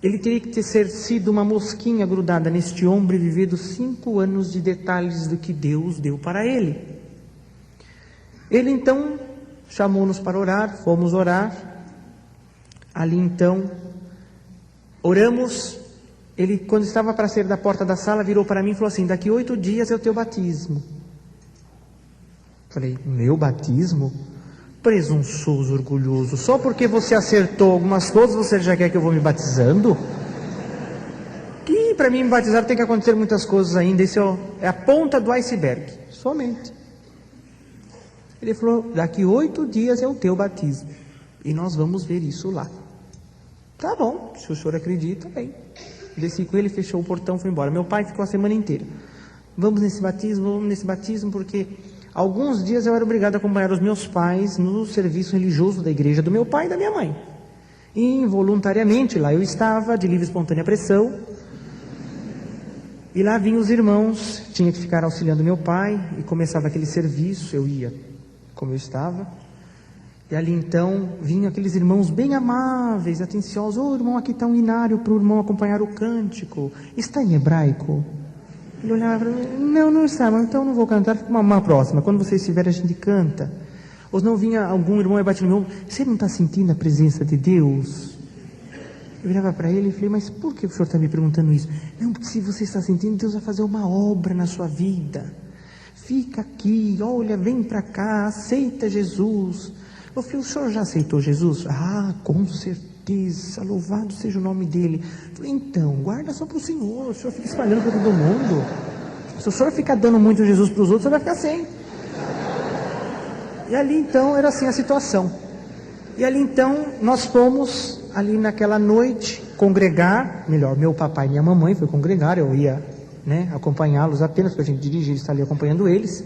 Ele teria que ter sido uma mosquinha grudada neste ombro e vivido 5 anos de detalhes do que Deus deu para ele. Ele então chamou-nos para orar, fomos orar. Ali então oramos. Ele, quando estava para sair da porta da sala, virou para mim e falou assim, daqui 8 dias é o teu batismo. Falei, meu batismo? Presunçoso, orgulhoso, só porque você acertou algumas coisas, você já quer que eu vou me batizando? Que para mim me batizar tem que acontecer muitas coisas ainda, isso é a ponta do iceberg, somente. Ele falou, daqui 8 dias é o teu batismo, e nós vamos ver isso lá. Tá bom, se o senhor acredita, bem. Desci com ele, fechou o portão, foi embora. Meu pai ficou a semana inteira. Vamos nesse batismo, porque alguns dias eu era obrigado a acompanhar os meus pais no serviço religioso da igreja do meu pai e da minha mãe. E involuntariamente lá eu estava, de livre e espontânea pressão. E lá vinham os irmãos, tinha que ficar auxiliando meu pai, e começava aquele serviço, eu ia como eu estava. E ali então vinham aqueles irmãos bem amáveis, atenciosos. Ô irmão, aqui está um inário para o irmão acompanhar o cântico. Está em hebraico? Ele olhava para mim, não está, mas então não vou cantar, fica uma próxima. Quando você estiver a gente canta. Ou não vinha algum irmão e batia no meu ombro, você não está sentindo a presença de Deus? Eu virava para ele e falei, mas por que o senhor está me perguntando isso? Não, porque se você está sentindo, Deus vai fazer uma obra na sua vida. Fica aqui, olha, vem para cá, aceita Jesus. Eu falei, o senhor já aceitou Jesus? Ah, com certeza, louvado seja o nome dele. Eu falei, então, guarda só para o senhor fica espalhando para todo mundo. Se o senhor ficar dando muito Jesus para os outros, você vai ficar sem. E ali então, era assim a situação. E ali então, nós fomos, ali naquela noite, congregar, melhor, meu papai e minha mamãe foi congregar, eu ia acompanhá-los apenas para a gente dirigir, estar ali acompanhando eles.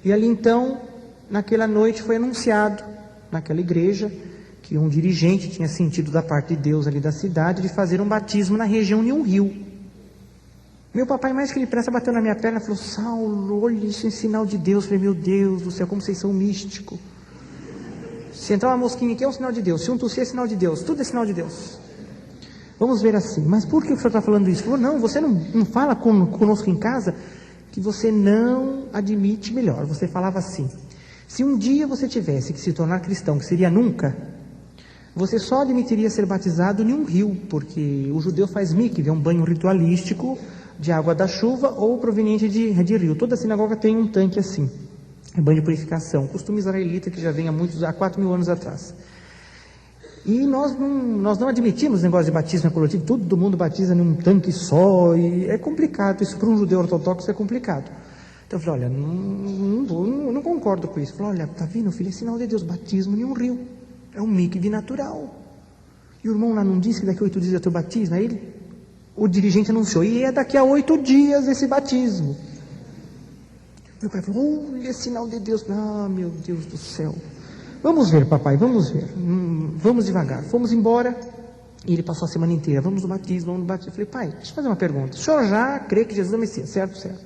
E ali então, naquela noite foi anunciado, naquela igreja, que um dirigente tinha sentido da parte de Deus ali da cidade de fazer um batismo na região de um rio. Meu papai, mais que ele pressa, bateu na minha perna e falou, Saulo, olha isso é sinal de Deus. Eu falei, meu Deus do céu, como vocês são místicos. Se entrar uma mosquinha aqui é um sinal de Deus, se um tossir é sinal de Deus, tudo é sinal de Deus. Vamos ver assim, mas por que o senhor está falando isso? Ele falou, não, você não fala conosco em casa que você não admite melhor. Você falava assim, se um dia você tivesse que se tornar cristão, que seria nunca, você só admitiria ser batizado em um rio, porque o judeu faz mikve, é um banho ritualístico de água da chuva ou proveniente de rio. Toda sinagoga tem um tanque assim, é banho de purificação, costume israelita que já vem há 4.000 anos atrás. E nós não admitimos negócio de batismo coletivo, todo mundo batiza num tanque só, e é complicado, isso para um judeu ortodoxo é complicado. Então eu falei, olha, não concordo com isso. Eu falei, olha, tá vendo, filho, é sinal de Deus, batismo em um rio, é um líquido natural. E o irmão lá não disse que daqui a 8 dias é teu batismo? Aí o dirigente anunciou, e é daqui a 8 dias esse batismo. Meu pai falou, é sinal de Deus. Ah, meu Deus do céu. Vamos ver, papai, vamos ver. Vamos devagar. Fomos embora e ele passou a semana inteira. Vamos no batismo, vamos no batismo. Eu falei, pai, deixa eu fazer uma pergunta. O senhor já crê que Jesus é o Messias? Certo, certo.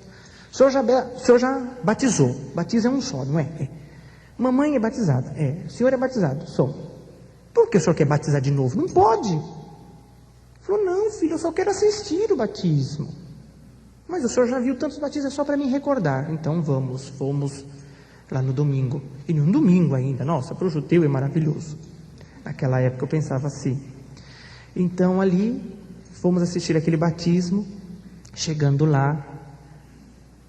O senhor já batizou. Batismo é um só, não é? É. Mamãe é batizada. É. O senhor é batizado? Sou. Por que o senhor quer batizar de novo? Não pode. Ele falou, não, filho, eu só quero assistir o batismo. Mas o senhor já viu tantos batismos, é só para me recordar. Então fomos lá no domingo. E num domingo ainda, nossa, para o judeu é maravilhoso. Naquela época eu pensava assim. Então ali, fomos assistir aquele batismo. Chegando lá,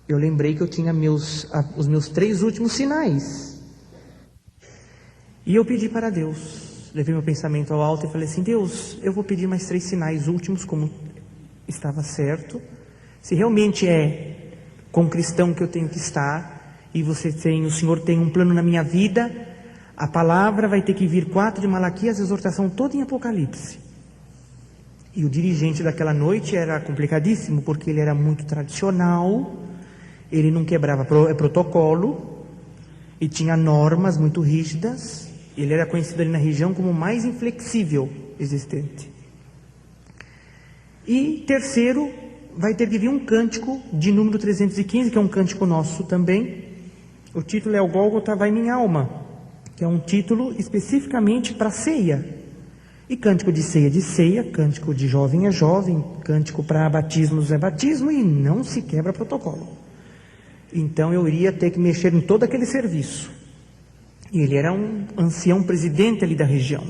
eu lembrei que eu tinha os meus 3 últimos sinais. E eu pedi para Deus. Levei meu pensamento ao alto e falei assim, Deus, eu vou pedir mais 3 sinais últimos, como estava certo. Se realmente é com o cristão que eu tenho que estar, e o Senhor tem um plano na minha vida, a palavra vai ter que vir 4 de Malaquias, a exortação toda em Apocalipse. E o dirigente daquela noite era complicadíssimo, porque ele era muito tradicional, ele não quebrava protocolo, e tinha normas muito rígidas. Ele era conhecido ali na região como o mais inflexível existente. E terceiro, vai ter que vir um cântico de número 315, que é um cântico nosso também. O título é O Gólgota vai minha alma, que é um título especificamente para ceia. E cântico de ceia, cântico de jovem é jovem, cântico para batismos é batismo, e não se quebra protocolo. Então eu iria ter que mexer em todo aquele serviço. E ele era um ancião presidente ali da região.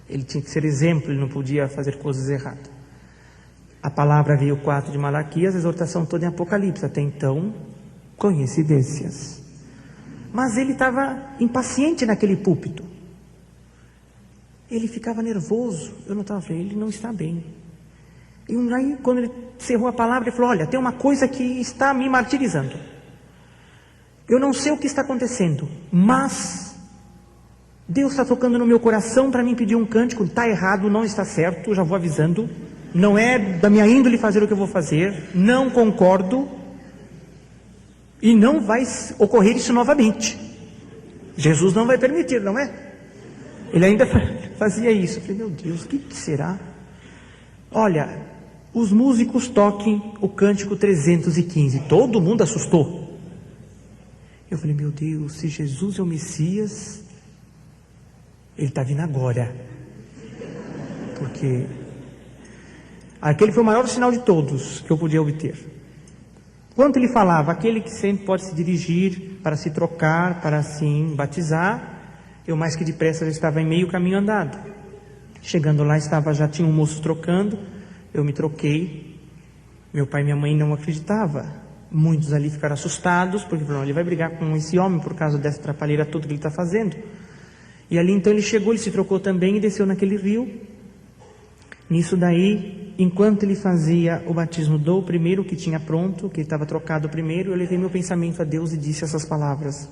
Ele tinha que ser exemplo, ele não podia fazer coisas erradas. A palavra veio 4 de Malaquias, a exortação toda em Apocalipse. Até então, coincidências. Mas ele estava impaciente naquele púlpito. Ele ficava nervoso. Eu notava, ele não está bem. E aí, quando ele encerrou a palavra, ele falou, olha, tem uma coisa que está me martirizando. Eu não sei o que está acontecendo, mas Deus está tocando no meu coração para mim pedir um cântico. Está errado, não está certo, já vou avisando. Não é da minha índole fazer o que eu vou fazer. Não concordo. E não vai ocorrer isso novamente. Jesus não vai permitir, não é? Ele ainda fazia isso. Eu falei, meu Deus, o que será? Olha, os músicos toquem o cântico 315. Todo mundo assustou. Eu falei, meu Deus, se Jesus é o Messias, ele está vindo agora. Porque aquele foi o maior sinal de todos que eu podia obter. Quando ele falava, aquele que sempre pode se dirigir para se trocar, para assim batizar, eu mais que depressa já estava em meio caminho andado. Chegando lá, já tinha um moço trocando, eu me troquei. Meu pai e minha mãe não acreditavam. Muitos ali ficaram assustados, porque falaram, ele vai brigar com esse homem por causa dessa atrapalheira toda que ele está fazendo. E ali então ele chegou, ele se trocou também e desceu naquele rio. Nisso daí, enquanto ele fazia o batismo do primeiro que tinha pronto, que estava trocado primeiro, eu levei meu pensamento a Deus e disse essas palavras: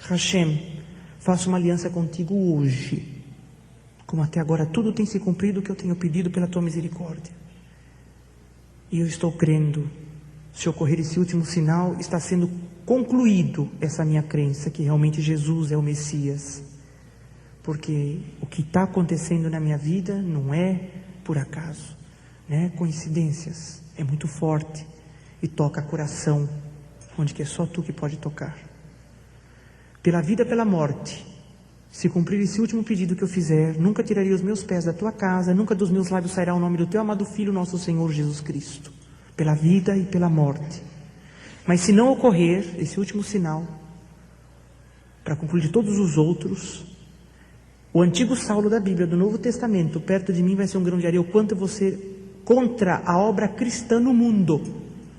Hashem, faço uma aliança contigo hoje, como até agora tudo tem se cumprido o que eu tenho pedido pela tua misericórdia. E eu estou crendo, se ocorrer esse último sinal, está sendo concluído essa minha crença que realmente Jesus é o Messias. Porque o que está acontecendo na minha vida não é por acaso, né? Coincidências, é muito forte e toca coração, onde que é só tu que pode tocar. Pela vida, pela morte, se cumprir esse último pedido que eu fizer, nunca tirarei os meus pés da tua casa, nunca dos meus lábios sairá o nome do teu amado Filho, nosso Senhor Jesus Cristo. Pela vida e pela morte. Mas se não ocorrer esse último sinal, para concluir todos os outros, o antigo Saulo da Bíblia, do Novo Testamento, perto de mim vai ser um grão de areia, o quanto eu vou ser contra a obra cristã no mundo,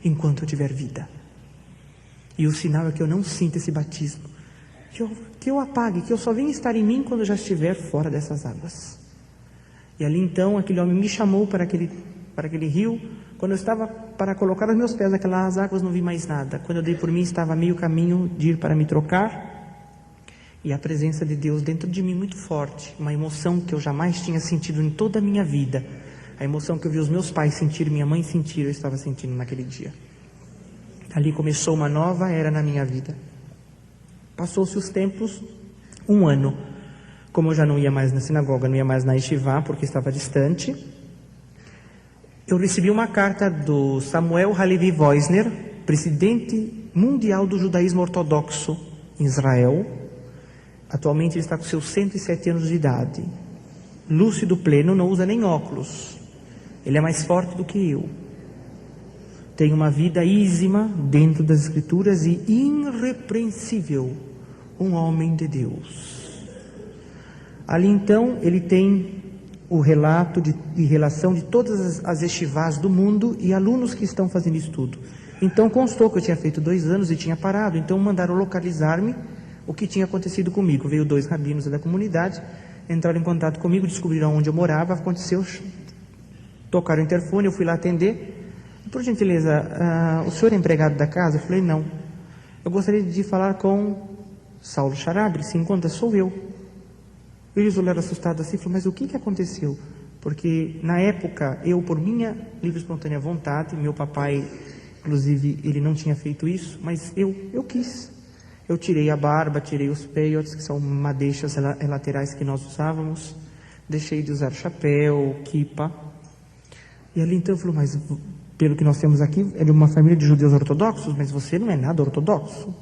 enquanto eu tiver vida. E o sinal é que eu não sinta esse batismo, que eu apague, que eu só venha estar em mim quando eu já estiver fora dessas águas. E ali então aquele homem me chamou para aquele rio. Quando eu estava para colocar os meus pés naquelas águas, não vi mais nada. Quando eu dei por mim, estava a meio caminho de ir para me trocar. E a presença de Deus dentro de mim muito forte. Uma emoção que eu jamais tinha sentido em toda a minha vida. A emoção que eu vi os meus pais sentir, minha mãe sentir, eu estava sentindo naquele dia. Ali começou uma nova era na minha vida. Passou-se os tempos, 1 ano. Como eu já não ia mais na sinagoga, não ia mais na yeshiva, porque estava distante, eu recebi uma carta do Samuel Halevi Woisner, presidente mundial do judaísmo ortodoxo em Israel. Atualmente ele está com seus 107 anos de idade. Lúcido pleno, não usa nem óculos. Ele é mais forte do que eu. Tem uma vida ízima dentro das Escrituras e irrepreensível. Um homem de Deus. Ali então ele tem o relato de relação de todas as yeshivás do mundo e alunos que estão fazendo estudo. Então constou que eu tinha feito 2 anos e tinha parado. Então mandaram localizar-me o que tinha acontecido comigo. Veio 2 rabinos da comunidade, entraram em contato comigo, descobriram onde eu morava. Aconteceu, tocaram o interfone, eu fui lá atender. Por gentileza, o senhor é empregado da casa? Eu falei, não. Eu gostaria de falar com Saulo Charabri. Se encontra, sou eu. Eles olharam assustados assim e falaram, mas o que aconteceu? Porque na época, eu por minha livre e espontânea vontade, meu papai, inclusive, ele não tinha feito isso, mas eu quis. Eu tirei a barba, tirei os peiotes, que são madeixas laterais que nós usávamos, deixei de usar chapéu, kipa. E ali então eu falei, mas pelo que nós temos aqui, é de uma família de judeus ortodoxos, mas você não é nada ortodoxo.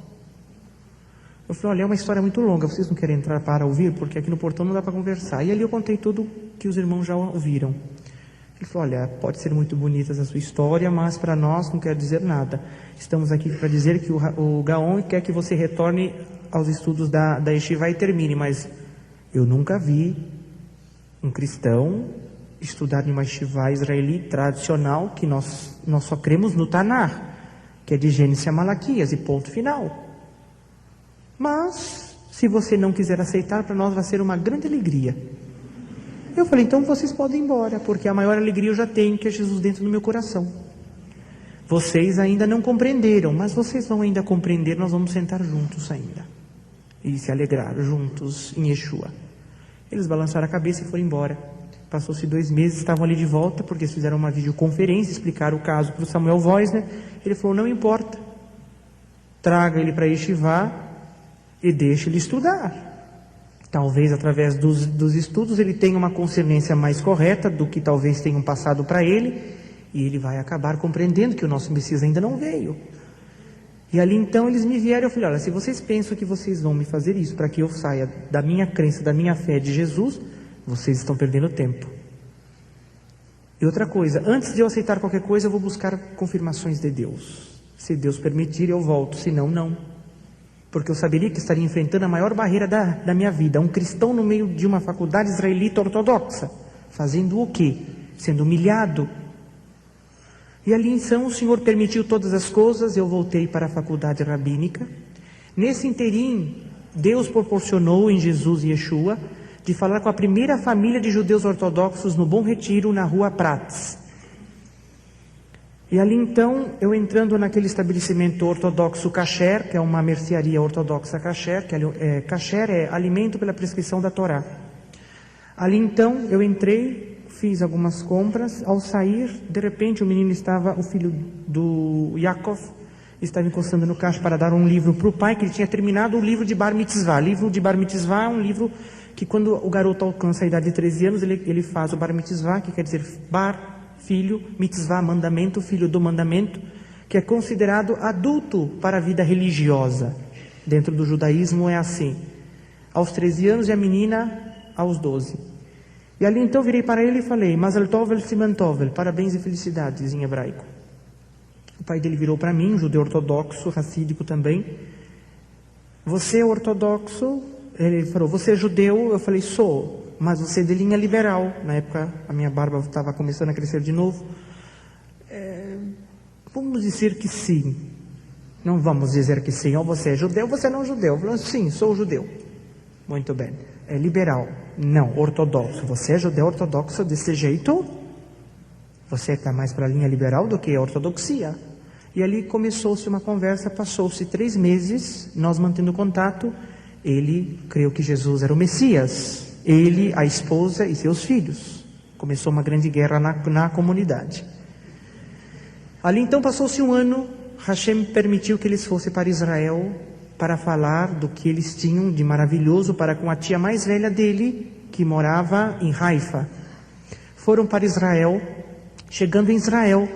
Eu falei, olha, é uma história muito longa, vocês não querem entrar para ouvir? Porque aqui no portão não dá para conversar. E ali eu contei tudo que os irmãos já ouviram. Ele falou, olha, pode ser muito bonita essa sua história, mas para nós não quer dizer nada. Estamos aqui para dizer que o Gaon quer que você retorne aos estudos da yeshiva e termine, mas eu nunca vi um cristão estudar em uma yeshiva israelita tradicional, que nós só cremos no Tanar, que é de Gênesis a Malaquias, e ponto final. Mas, se você não quiser aceitar, para nós vai ser uma grande alegria. Eu falei, então vocês podem ir embora, porque a maior alegria eu já tenho, que é Jesus dentro do meu coração. Vocês ainda não compreenderam, mas vocês vão ainda compreender, nós vamos sentar juntos ainda. E se alegrar juntos em Yeshua. Eles balançaram a cabeça e foram embora. Passou-se 2 meses, estavam ali de volta, porque eles fizeram uma videoconferência, explicaram o caso para o Samuel Woisner. Ele falou, não importa, traga ele para Yeshivá e deixe ele estudar. Talvez através dos estudos ele tenha uma consciência mais correta do que talvez tenham passado para ele, e ele vai acabar compreendendo que o nosso Messias ainda não veio. E ali então eles me vieram e eu falei, olha, se vocês pensam que vocês vão me fazer isso para que eu saia da minha crença, da minha fé de Jesus, vocês estão perdendo tempo. E outra coisa, antes de eu aceitar qualquer coisa, eu vou buscar confirmações de Deus. Se Deus permitir, eu volto, senão não. Porque eu saberia que estaria enfrentando a maior barreira da minha vida, um cristão no meio de uma faculdade israelita ortodoxa, fazendo o quê? Sendo humilhado. E ali então o Senhor permitiu todas as coisas, eu voltei para a faculdade rabínica. Nesse interim, Deus proporcionou em Jesus e Yeshua de falar com a primeira família de judeus ortodoxos no Bom Retiro, na rua Prats. E ali então, eu entrando naquele estabelecimento ortodoxo kasher, que é uma mercearia ortodoxa kasher, kasher é alimento pela prescrição da Torá. Ali então, eu entrei, fiz algumas compras, ao sair, de repente o filho do Yaakov, estava encostando no caixa para dar um livro para o pai, que ele tinha terminado o livro de Bar Mitzvah. Livro de Bar Mitzvah é um livro que quando o garoto alcança a idade de 13 anos, ele faz o Bar Mitzvah, que quer dizer Bar, filho, Mitzvah, mandamento, filho do mandamento, que é considerado adulto para a vida religiosa. Dentro do judaísmo é assim, aos 13 anos e a menina aos 12. E ali então virei para ele e falei, Mazel Tov Siman Tov, parabéns e felicidades em hebraico. O pai dele virou para mim, um judeu ortodoxo, racídico também. Você é ortodoxo? Ele falou, você é judeu? Eu falei, sou. Mas você é de linha liberal. Na época a minha barba estava começando a crescer de novo. Vamos dizer que sim. Não vamos dizer que sim. Ou você é judeu, ou você não é judeu. Eu falei, sim, sou judeu. Muito bem. É liberal. Não, ortodoxo. Você é judeu ortodoxo desse jeito? Você está mais para a linha liberal do que a ortodoxia. E ali começou-se uma conversa, passou-se 3 meses, nós mantendo contato. Ele creu que Jesus era o Messias. Ele, a esposa e seus filhos. Começou uma grande guerra na comunidade. Ali então passou-se um ano, Hashem permitiu que eles fossem para Israel para falar do que eles tinham de maravilhoso para com a tia mais velha dele, que morava em Haifa. Foram para Israel. Chegando em Israel,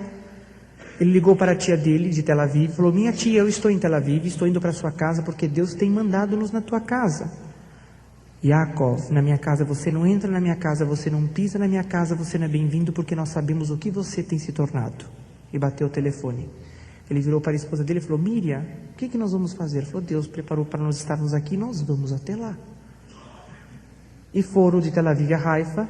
ele ligou para a tia dele de Tel Aviv e falou: minha tia, eu estou em Tel Aviv, estou indo para a sua casa porque Deus tem mandado-nos na tua casa. Yaakov, na minha casa você não entra, na minha casa você não pisa, na minha casa você não é bem-vindo, porque nós sabemos o que você tem se tornado. E bateu o telefone. Ele virou para a esposa dele e falou: Miriam, o que nós vamos fazer? Ele falou: Deus preparou para nós estarmos aqui, nós vamos até lá. E foram de Tel Aviv a Haifa.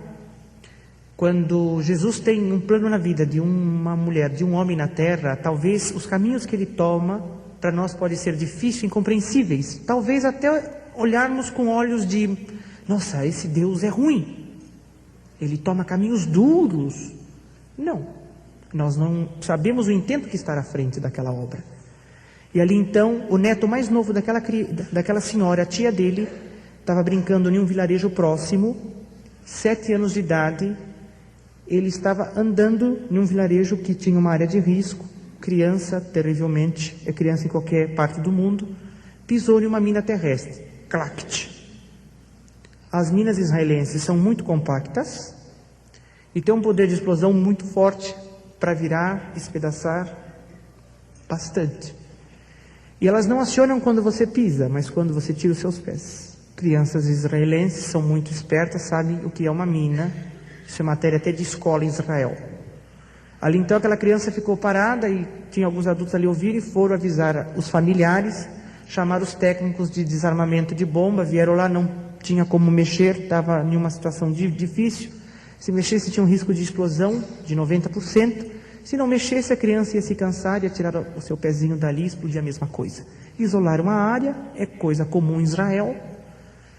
Quando Jesus tem um plano na vida de uma mulher, de um homem na terra, talvez os caminhos que ele toma para nós podem ser difíceis, incompreensíveis. Talvez até olharmos com olhos de: nossa, esse Deus é ruim. Ele toma caminhos duros. Não. Nós não sabemos o intento que está à frente daquela obra. E ali então, o neto mais novo daquela senhora, a tia dele, estava brincando em um vilarejo próximo, 7 anos de idade. Ele estava andando em um vilarejo que tinha uma área de risco, criança, terrivelmente, é criança em qualquer parte do mundo, pisou em uma mina terrestre, clact. As minas israelenses são muito compactas e têm um poder de explosão muito forte para virar, despedaçar bastante. E elas não acionam quando você pisa, mas quando você tira os seus pés. Crianças israelenses são muito espertas, sabem o que é uma mina. Isso é matéria até de escola em Israel. Ali então aquela criança ficou parada e tinha alguns adultos ali ouviram e foram avisar os familiares, chamaram os técnicos de desarmamento de bomba, vieram lá, não tinha como mexer, estava em uma situação difícil. Se mexesse tinha um risco de explosão de 90%. Se não mexesse a criança ia se cansar, ia tirar o seu pezinho dali e explodir a mesma coisa. Isolar uma área é coisa comum em Israel.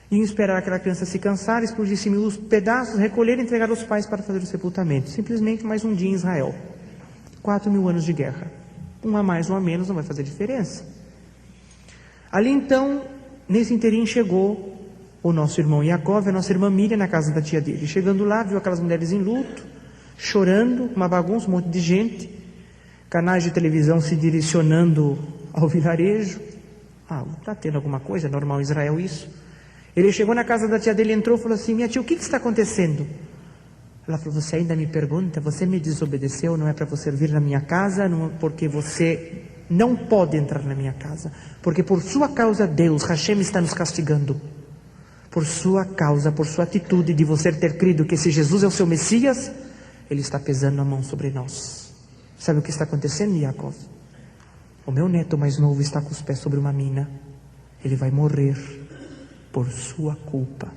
Iam esperar aquela criança se cansar, explodisse mil pedaços, recolher e entregar aos pais para fazer o sepultamento. Simplesmente mais um dia em Israel. 4.000 anos de guerra. Um a mais, um a menos, não vai fazer diferença. Ali então, nesse inteirinho chegou o nosso irmão Yaakov, a nossa irmã Miriam na casa da tia dele. Chegando lá, viu aquelas mulheres em luto, chorando, uma bagunça, um monte de gente. Canais de televisão se direcionando ao vilarejo. Está tendo alguma coisa, é normal em Israel isso. Ele chegou na casa da tia dele, entrou e falou assim: minha tia, o que está acontecendo? Ela falou: você ainda me pergunta, você me desobedeceu, não é para você vir na minha casa, não, porque você não pode entrar na minha casa, porque por sua causa Deus, Hashem, está nos castigando. Por sua causa, por sua atitude de você ter crido que esse Jesus é o seu Messias, Ele está pesando a mão sobre nós. Sabe o que está acontecendo, Yaakov? O meu neto mais novo está com os pés sobre uma mina. Ele vai morrer por sua culpa.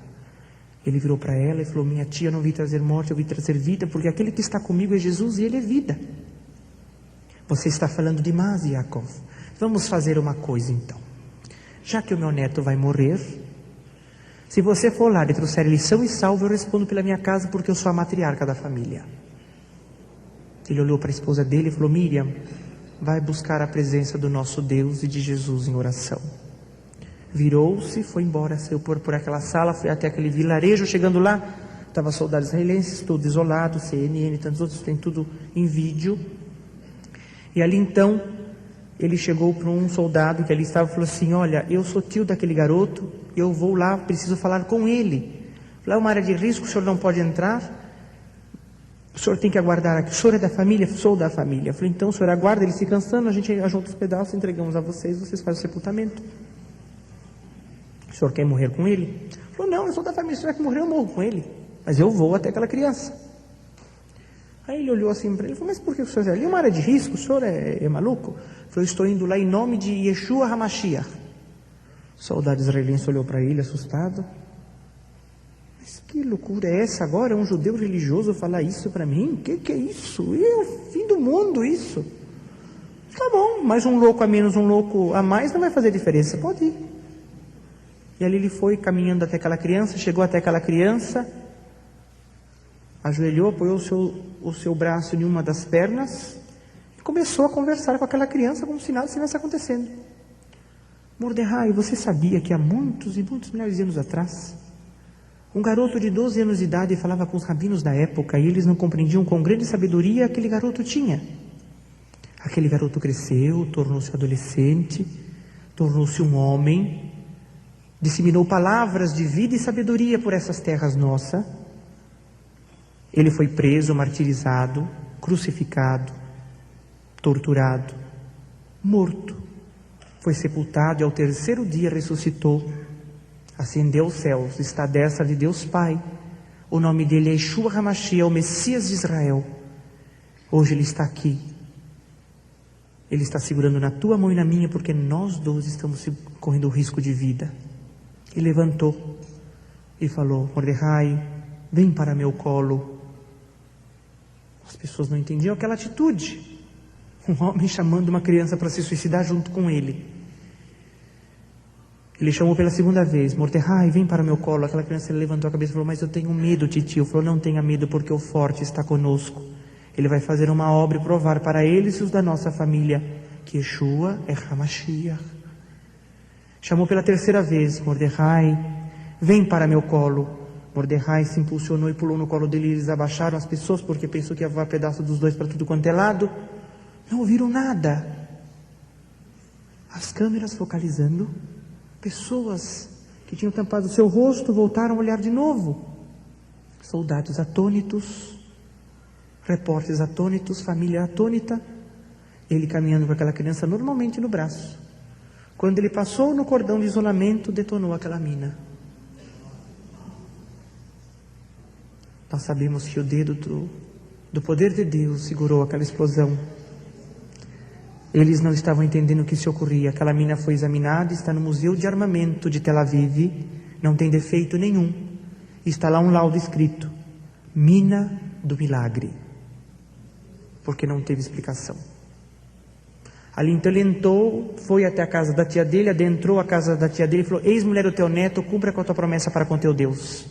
Ele virou para ela e falou: minha tia, eu não vim trazer morte, eu vim trazer vida, porque aquele que está comigo é Jesus e Ele é vida. Você está falando demais, Yaakov. Vamos fazer uma coisa então. Já que o meu neto vai morrer, se você for lá e trouxer ele são e salvo, eu respondo pela minha casa, porque eu sou a matriarca da família. Ele olhou para a esposa dele e falou: Miriam, vai buscar a presença do nosso Deus e de Jesus em oração. Virou-se, foi embora, saiu por aquela sala, foi até aquele vilarejo. Chegando lá, estava soldados israelenses, tudo isolado, CNN, tantos outros, tem tudo em vídeo. E ali então, ele chegou para um soldado que ali estava e falou assim: olha, eu sou tio daquele garoto, eu vou lá, preciso falar com ele. Lá é uma área de risco, o senhor não pode entrar, o senhor tem que aguardar aqui. O senhor é da família? Sou da família. Eu falei: então o senhor aguarda ele se cansando, a gente ajunta os pedaços, entregamos a vocês, vocês fazem o sepultamento. O senhor quer morrer com ele? Ele falou: não, eu sou da família, se tiver que morrer eu morro com ele, mas eu vou até aquela criança. Aí ele olhou assim para ele e falou: mas por que o senhor é ali? É uma área de risco, o senhor é maluco? Ele falou: estou indo lá em nome de Yeshua HaMashiach. O soldado israelense olhou para ele assustado. Mas que loucura é essa agora? Um judeu religioso falar isso para mim? Que é isso? É o fim do mundo isso. Tá bom, mas um louco a menos, um louco a mais não vai fazer diferença, pode ir. E ali ele foi caminhando até aquela criança, chegou até aquela criança, ajoelhou, apoiou o seu braço em uma das pernas e começou a conversar com aquela criança como se nada estivesse acontecendo. Mordecai, você sabia que há muitos e muitos milhares de anos atrás, um garoto de 12 anos de idade falava com os rabinos da época e eles não compreendiam quão grande sabedoria aquele garoto tinha. Aquele garoto cresceu, tornou-se adolescente, tornou-se um homem, disseminou palavras de vida e sabedoria por essas terras nossas. Ele foi preso, martirizado, crucificado, torturado, morto. Foi sepultado e ao terceiro dia ressuscitou, ascendeu aos céus, está à destra de Deus Pai. O nome dele é Yeshua HaMashiach, o Messias de Israel. Hoje ele está aqui. Ele está segurando na tua mão e na minha, porque nós dois estamos correndo risco de vida. E levantou e falou, Mordecai, vem para meu colo. As pessoas não entendiam aquela atitude. Um homem chamando uma criança para se suicidar junto com ele. Ele chamou pela segunda vez, Mordecai, vem para meu colo. Aquela criança levantou a cabeça e falou, mas eu tenho medo, titio. Falou, não tenha medo, porque o forte está conosco. Ele vai fazer uma obra e provar para eles e os da nossa família que Yeshua é HaMashiach. Chamou pela terceira vez, Mordecai, vem para meu colo. Mordecai se impulsionou e pulou no colo dele. Eles abaixaram as pessoas porque pensou que ia voar pedaço dos dois para tudo quanto é lado. Não ouviram nada. As câmeras focalizando. Pessoas que tinham tampado seu rosto voltaram a olhar de novo. Soldados atônitos, repórteres atônitos, família atônita. Ele caminhando com aquela criança normalmente no braço. Quando ele passou no cordão de isolamento, detonou aquela mina. Nós sabemos que o dedo do poder de Deus segurou aquela explosão. Eles não estavam entendendo o que se ocorria. Aquela mina foi examinada, está no Museu de Armamento de Tel Aviv, não tem defeito nenhum. Está lá um laudo escrito, mina do milagre, porque não teve explicação. Ali então ele entrou, foi até a casa da tia dele, adentrou a casa da tia dele e falou, ex-mulher do teu neto, cumpra com a tua promessa para com teu Deus.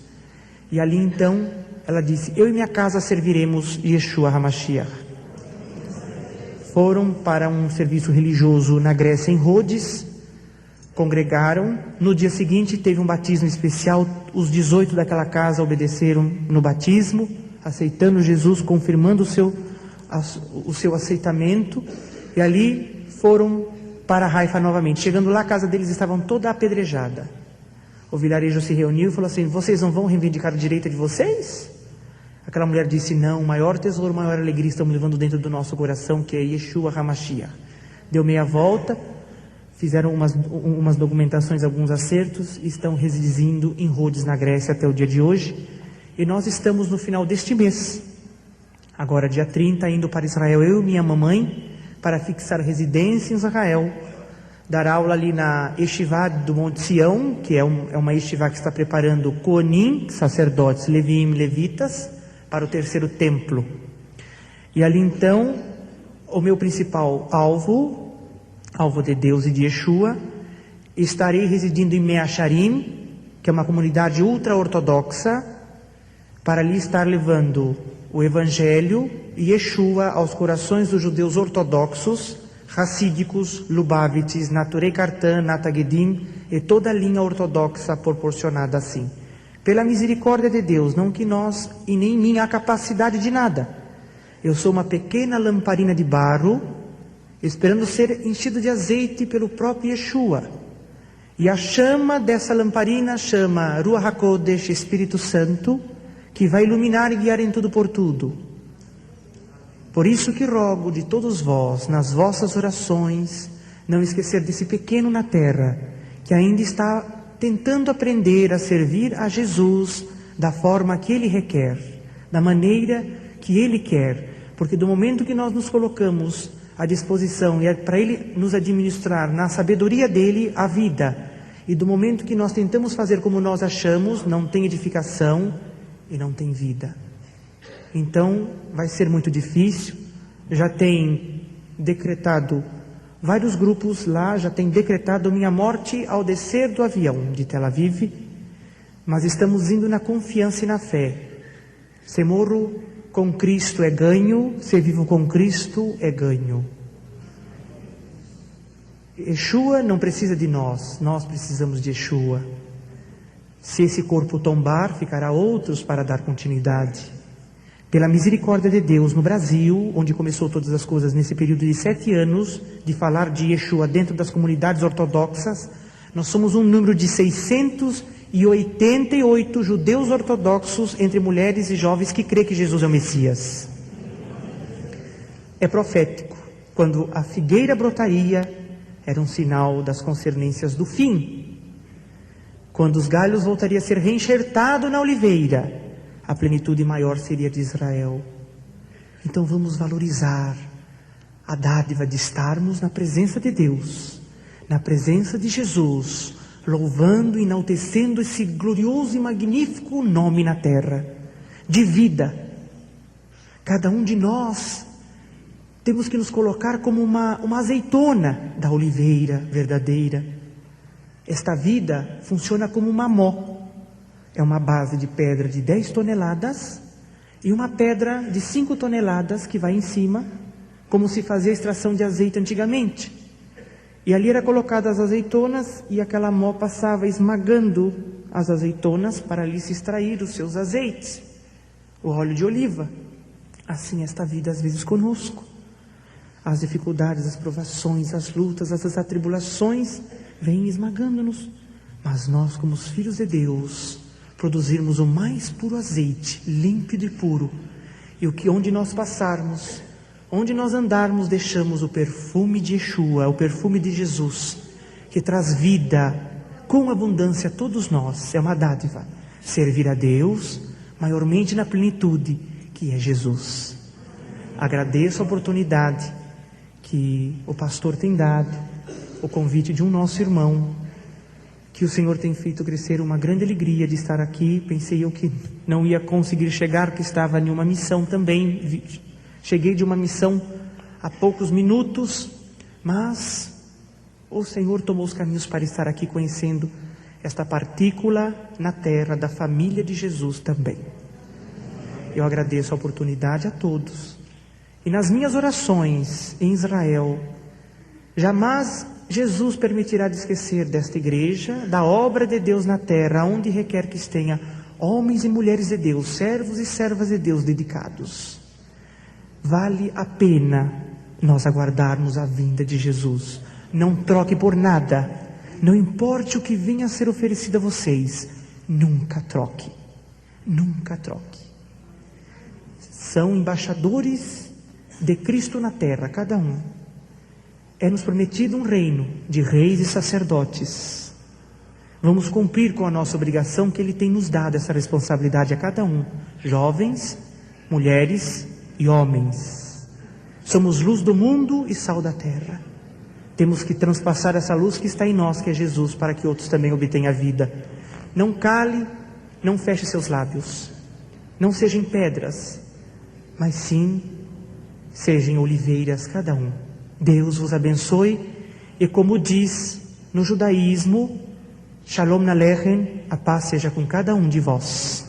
E ali então ela disse, eu e minha casa serviremos Yeshua HaMashiach. Foram para um serviço religioso na Grécia, em Rhodes, congregaram. No dia seguinte teve um batismo especial, os 18 daquela casa obedeceram no batismo, aceitando Jesus, confirmando o seu aceitamento, e ali foram para Haifa novamente. Chegando lá, a casa deles estavam toda apedrejada. O vilarejo se reuniu e falou assim, vocês não vão reivindicar o direito de vocês? Aquela mulher disse, não, maior tesouro, maior alegria estamos levando dentro do nosso coração, que é Yeshua HaMashiach. Deu meia volta, fizeram umas documentações, alguns acertos, e estão residindo em Rhodes, na Grécia, até o dia de hoje. E nós estamos no final deste mês, agora dia 30, indo para Israel, eu e minha mamãe, para fixar residência em Israel, dar aula ali na Yeshiva do Monte Sião, que é uma Yeshiva que está preparando Kohanim, sacerdotes, Levim, levitas, para o terceiro templo. E ali então, o meu principal alvo de Deus e de Yeshua, estarei residindo em Meacharim, que é uma comunidade ultra-ortodoxa, para ali estar levando o Evangelho e Yeshua aos corações dos judeus ortodoxos, racídicos, Lubavitches, Naturei Kartan, Natagedim e toda a linha ortodoxa proporcionada assim. Pela misericórdia de Deus, não que nós e nem em mim há capacidade de nada. Eu sou uma pequena lamparina de barro, esperando ser enchido de azeite pelo próprio Yeshua. E a chama dessa lamparina chama Ruach HaKodesh, Espírito Santo, que vai iluminar e guiar em tudo por tudo. Por isso que rogo de todos vós, nas vossas orações, não esquecer desse pequeno na terra, que ainda está tentando aprender a servir a Jesus da forma que Ele requer, da maneira que Ele quer, porque do momento que nós nos colocamos à disposição e para Ele nos administrar na sabedoria dEle a vida, e do momento que nós tentamos fazer como nós achamos, não tem edificação e não tem vida. Então vai ser muito difícil. Já tem decretado Vários grupos lá já têm decretado minha morte ao descer do avião de Tel Aviv, mas estamos indo na confiança e na fé. Se morro com Cristo é ganho, se vivo com Cristo é ganho. Yeshua não precisa de nós precisamos de Yeshua. Se esse corpo tombar, ficará outros para dar continuidade. Pela misericórdia de Deus, no Brasil, onde começou todas as coisas nesse período de 7 anos, de falar de Yeshua dentro das comunidades ortodoxas, nós somos um número de 688 judeus ortodoxos, entre mulheres e jovens, que crê que Jesus é o Messias. É profético. Quando a figueira brotaria, era um sinal das concernências do fim. Quando os galhos voltariam a ser reenxertados na oliveira, a plenitude maior seria de Israel. Então vamos valorizar a dádiva de estarmos na presença de Deus, na presença de Jesus, louvando e enaltecendo esse glorioso e magnífico nome na terra, de vida. Cada um de nós temos que nos colocar como uma azeitona da oliveira verdadeira. Esta vida funciona como uma mó. É uma base de pedra de 10 toneladas e uma pedra de 5 toneladas que vai em cima, como se fazia a extração de azeite antigamente. E ali era colocadas as azeitonas e aquela mó passava esmagando as azeitonas para ali se extrair os seus azeites, o óleo de oliva. Assim esta vida às vezes conosco. As dificuldades, as provações, as lutas, as atribulações vêm esmagando-nos. Mas nós, como os filhos de Deus, produzirmos o mais puro azeite, límpido e puro. E onde nós passarmos, onde nós andarmos, deixamos o perfume de Yeshua, o perfume de Jesus, que traz vida com abundância a todos nós. É uma dádiva. Servir a Deus, maiormente na plenitude, que é Jesus. Agradeço a oportunidade que o pastor tem dado, o convite de um nosso irmão, que o Senhor tem feito crescer uma grande alegria de estar aqui. Pensei eu que não ia conseguir chegar, que estava em uma missão também. Cheguei de uma missão há poucos minutos, mas o Senhor tomou os caminhos para estar aqui conhecendo esta partícula na terra da família de Jesus também. Eu agradeço a oportunidade a todos. E nas minhas orações em Israel, jamais Jesus permitirá de esquecer desta igreja, da obra de Deus na terra, onde requer que tenha homens e mulheres de Deus, servos e servas de Deus dedicados. Vale a pena nós aguardarmos a vinda de Jesus. Não troque por nada, não importe o que venha a ser oferecido a vocês, nunca troque, nunca troque. São embaixadores de Cristo na terra, cada um. É-nos prometido um reino de reis e sacerdotes. Vamos cumprir com a nossa obrigação, que Ele tem nos dado essa responsabilidade a cada um, jovens, mulheres e homens. Somos luz do mundo e sal da terra. Temos que transpassar essa luz que está em nós, que é Jesus, para que outros também obtenham a vida. Não cale, não feche seus lábios, não sejam pedras, mas sim sejam oliveiras cada um. Deus vos abençoe, e como diz no judaísmo, Shalom Aleichem, a paz seja com cada um de vós.